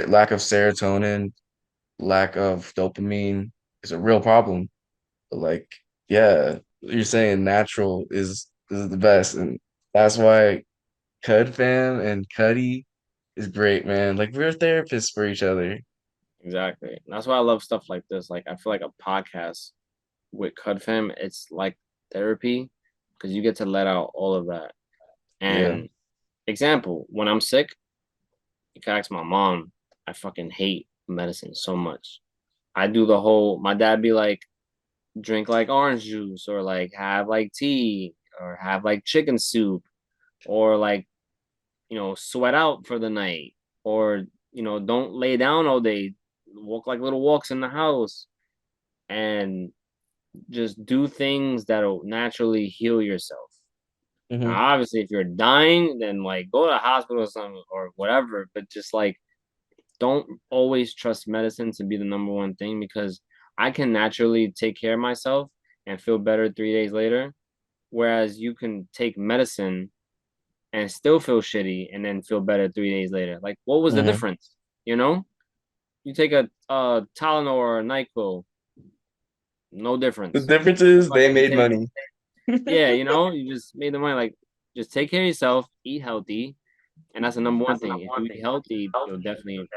lack of serotonin, lack of dopamine is a real problem. But like, yeah, you're saying natural is the best, and that's why Cud fam and Cuddy is great, man. Like, we're therapists for each other. exactly. That's why I love stuff like this. Like I feel like a podcast with Cud Fam, it's like therapy because you get to let out all of that. Yeah. And example, when I'm sick, you can ask my mom. I fucking hate medicine so much. I do the whole. My dad be like, drink like orange juice, or like have like tea, or have like chicken soup, or like sweat out for the night, or don't lay down all day, walk like little walks in the house, and just do things that'll naturally heal yourself. Now, Hmm. obviously, if you're dying, then like go to the hospital or something or whatever, but just like don't always trust medicine to be the number one thing because I can naturally take care of myself and feel better 3 days later. Whereas you can take medicine and still feel shitty and then feel better 3 days later. Like, what was the Hmm. difference? You know, you take a Tylenol or a NyQuil, no The difference. difference is they Fucking made take, money. yeah, you just made the money. Like, just take care of yourself, eat healthy, and that's the number one thing. If you eat healthy, you'll definitely,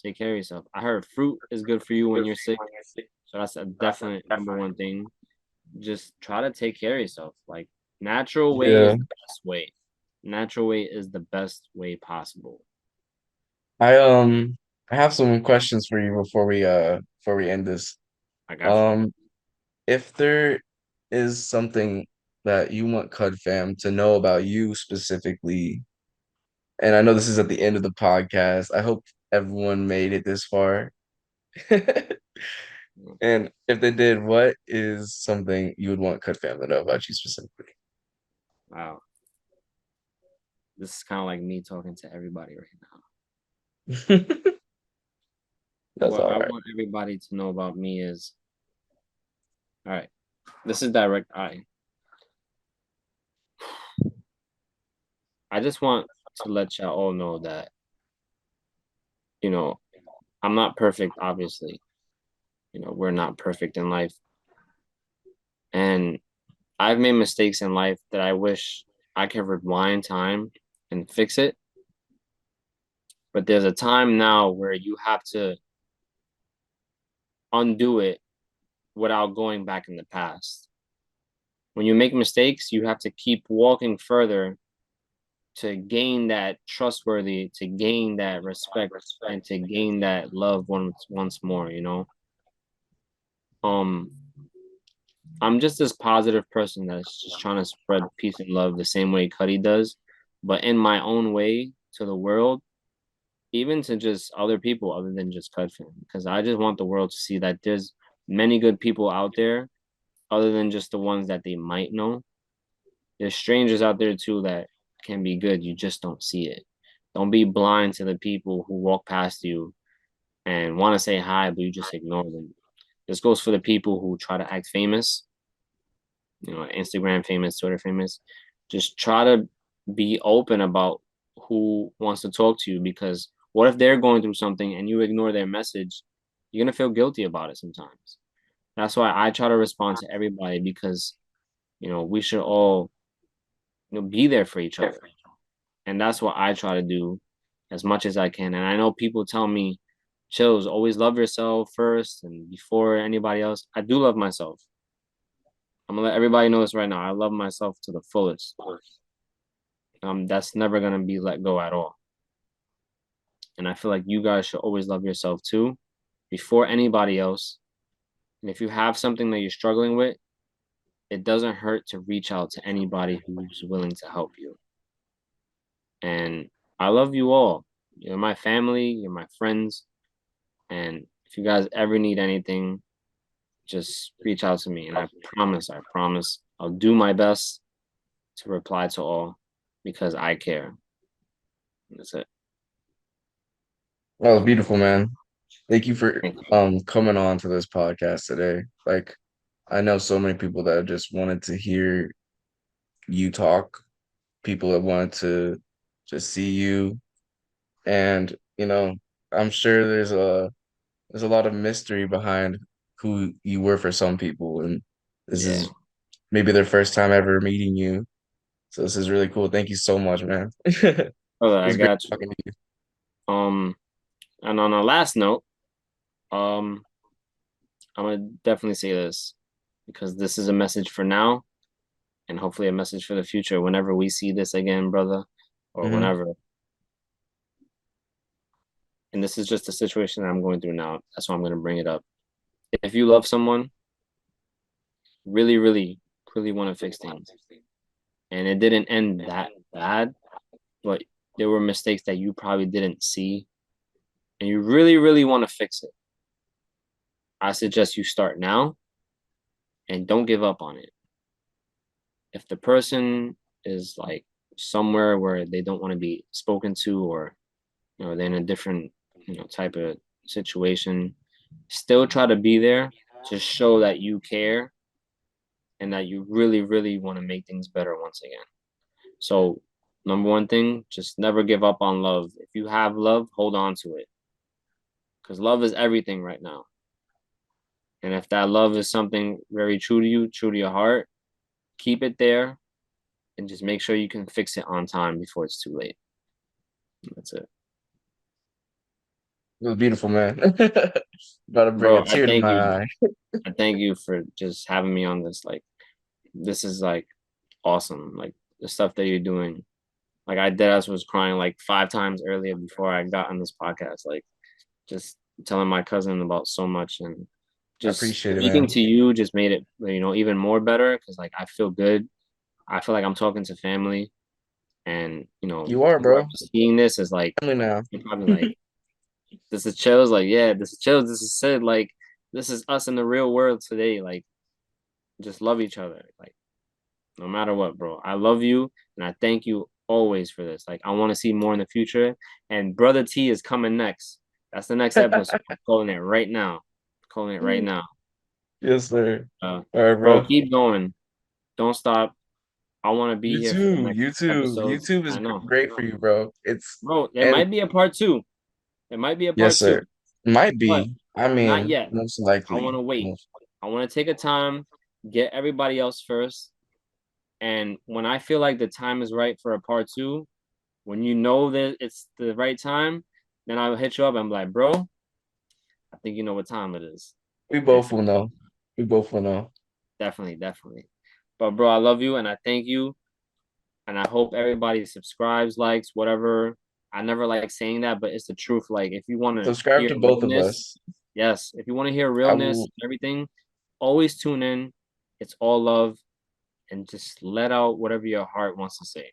take care of yourself. I heard fruit is good for you when you're sick, so that's a definite number one thing. Just try to take care of yourself. Like, natural way Yeah. is the best way. Natural way is the best way possible. I I have some questions for you before we end this. I got you. Um if there is something that you want Cud fam to know about you specifically, and I know this is at the end of the podcast. I hope everyone made it this far. And if they did, what is something you would want Cud fam to know about you specifically? Wow. This is kind of like me talking to everybody right now. That's What all I right. want everybody to know about me is, all right, this is direct eye. I just want to let y'all all know that, you know, I'm not perfect, obviously. We're not perfect in life. And I've made mistakes in life that I wish I could rewind time and fix it. But there's a time now where you have to undo it without going back in the past. When you make mistakes, you have to keep walking further to gain that trustworthy, to gain that respect, and to gain that love once more. Um, I'm just this positive person that's just trying to spread peace and love the same way Cuddy does, but in my own way to the world, even to just other people other than just Cud fan, because I just want the world to see that there's many good people out there other than just the ones that they might know. There's strangers out there too that can be good. You just don't see it. Don't be blind to the people who walk past you and want to say hi, but you just ignore them. This goes for the people who try to act famous, Instagram famous, Twitter famous. Just try to be open about who wants to talk to you because what if they're going through something and you ignore their message? You're going to feel guilty about it sometimes. That's why I try to respond to everybody because, we should all, be there for each other. And that's what I try to do as much as I can. And I know people tell me, Chillz, always love yourself first and before anybody else. I do love myself. I'm gonna let everybody know this right now. I love myself to the fullest. That's never gonna be let go at all. And I feel like you guys should always love yourself too, before anybody else. And if you have something that you're struggling with, it doesn't hurt to reach out to anybody who's willing to help you. And I love you all. You're my family, you're my friends. And if you guys ever need anything, just reach out to me. And I promise, I'll do my best to reply to all because I care. That's it. That was beautiful, man. Thank you for Thank you. coming on to this podcast today. Like I know so many people that just wanted to hear you talk, people that wanted to just see you. And, I'm sure there's a lot of mystery behind who you were for some people. And this Yeah. is maybe their first time ever meeting you. So this is really cool. Thank you so much, man. It Brother, I was great got talking you. to you. And on a last note, um, I'm gonna definitely say this because this is a message for now and hopefully a message for the future whenever we see this again, brother, or Hmm. whenever. And this is just a situation that I'm going through now. That's why I'm gonna bring it up. If you love someone, really, really, really want to fix things, and it didn't end that bad, but there were mistakes that you probably didn't see, and you really, really want to fix it, I suggest you start now and don't give up on it. If the person is like somewhere where they don't want to be spoken to, or they're in a different type of situation, still try to be there to show that you care and that you really, really want to make things better once again. So, number one thing, just never give up on love. If you have love, hold on to it because love is everything right now. And if that love is something very true to you, true to your heart, keep it there and just make sure you can fix it on time before it's too late. That's it. It was beautiful, man. About to bring a Bro, tear to my eye. I thank you for just having me on this. Like, this is like awesome. Like the stuff that you're doing. Like I deadass was crying like 5 times earlier before I got on this podcast. Like just telling my cousin about so much, and I just appreciate it, speaking man. to you just made it even more better because like I feel good. I feel like I'm talking to family, and You are, bro. whoever's seeing this is like Family now. you're probably like, this is Chillz. Like, yeah, this is Chillz. This is Sid. Like, this is us in the real world today. Like, just love each other. Like, no matter what, bro. I love you, and I thank you always for this. Like, I want to see more in the future. And Brother T is coming next. That's the next episode. I'm calling it right now. Calling it right now. Yes, sir. Uh, All right, bro, bro. keep going. Don't stop. I want to be You here for the too. next You too. episodes. YouTube is I know, great for you, bro. It's bro. There and might be a part two. There might be a yes, part two, sir. Might but be. I not mean, yet. most I want likely. to wait. Most. I want to take a time, get everybody else first, and when I feel like the time is right for a part two, when you know that it's the right time, then I'll hit you up. I'm like, bro, I think you know what time it is. We both will know. We both will know. Definitely, definitely. But bro, I love you and I thank you. And I hope everybody subscribes, likes, whatever. I never like saying that, but it's the truth. Like if you want to Subscribe hear to both of realness, us. yes. If you want to hear I realness will. and everything, always tune in. It's all love and just let out whatever your heart wants to say.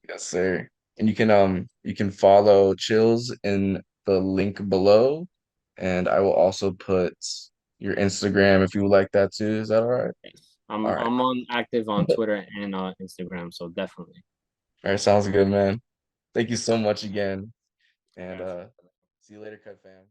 Yes, sir. And you can follow Chills in the link below. And I will also put your Instagram if you would like that too. Is that all right? Yes. All right. I'm on active on Twitter and Instagram, so definitely. All right, sounds good, man. Thank you so much again. And All right. see you later, Cut fam.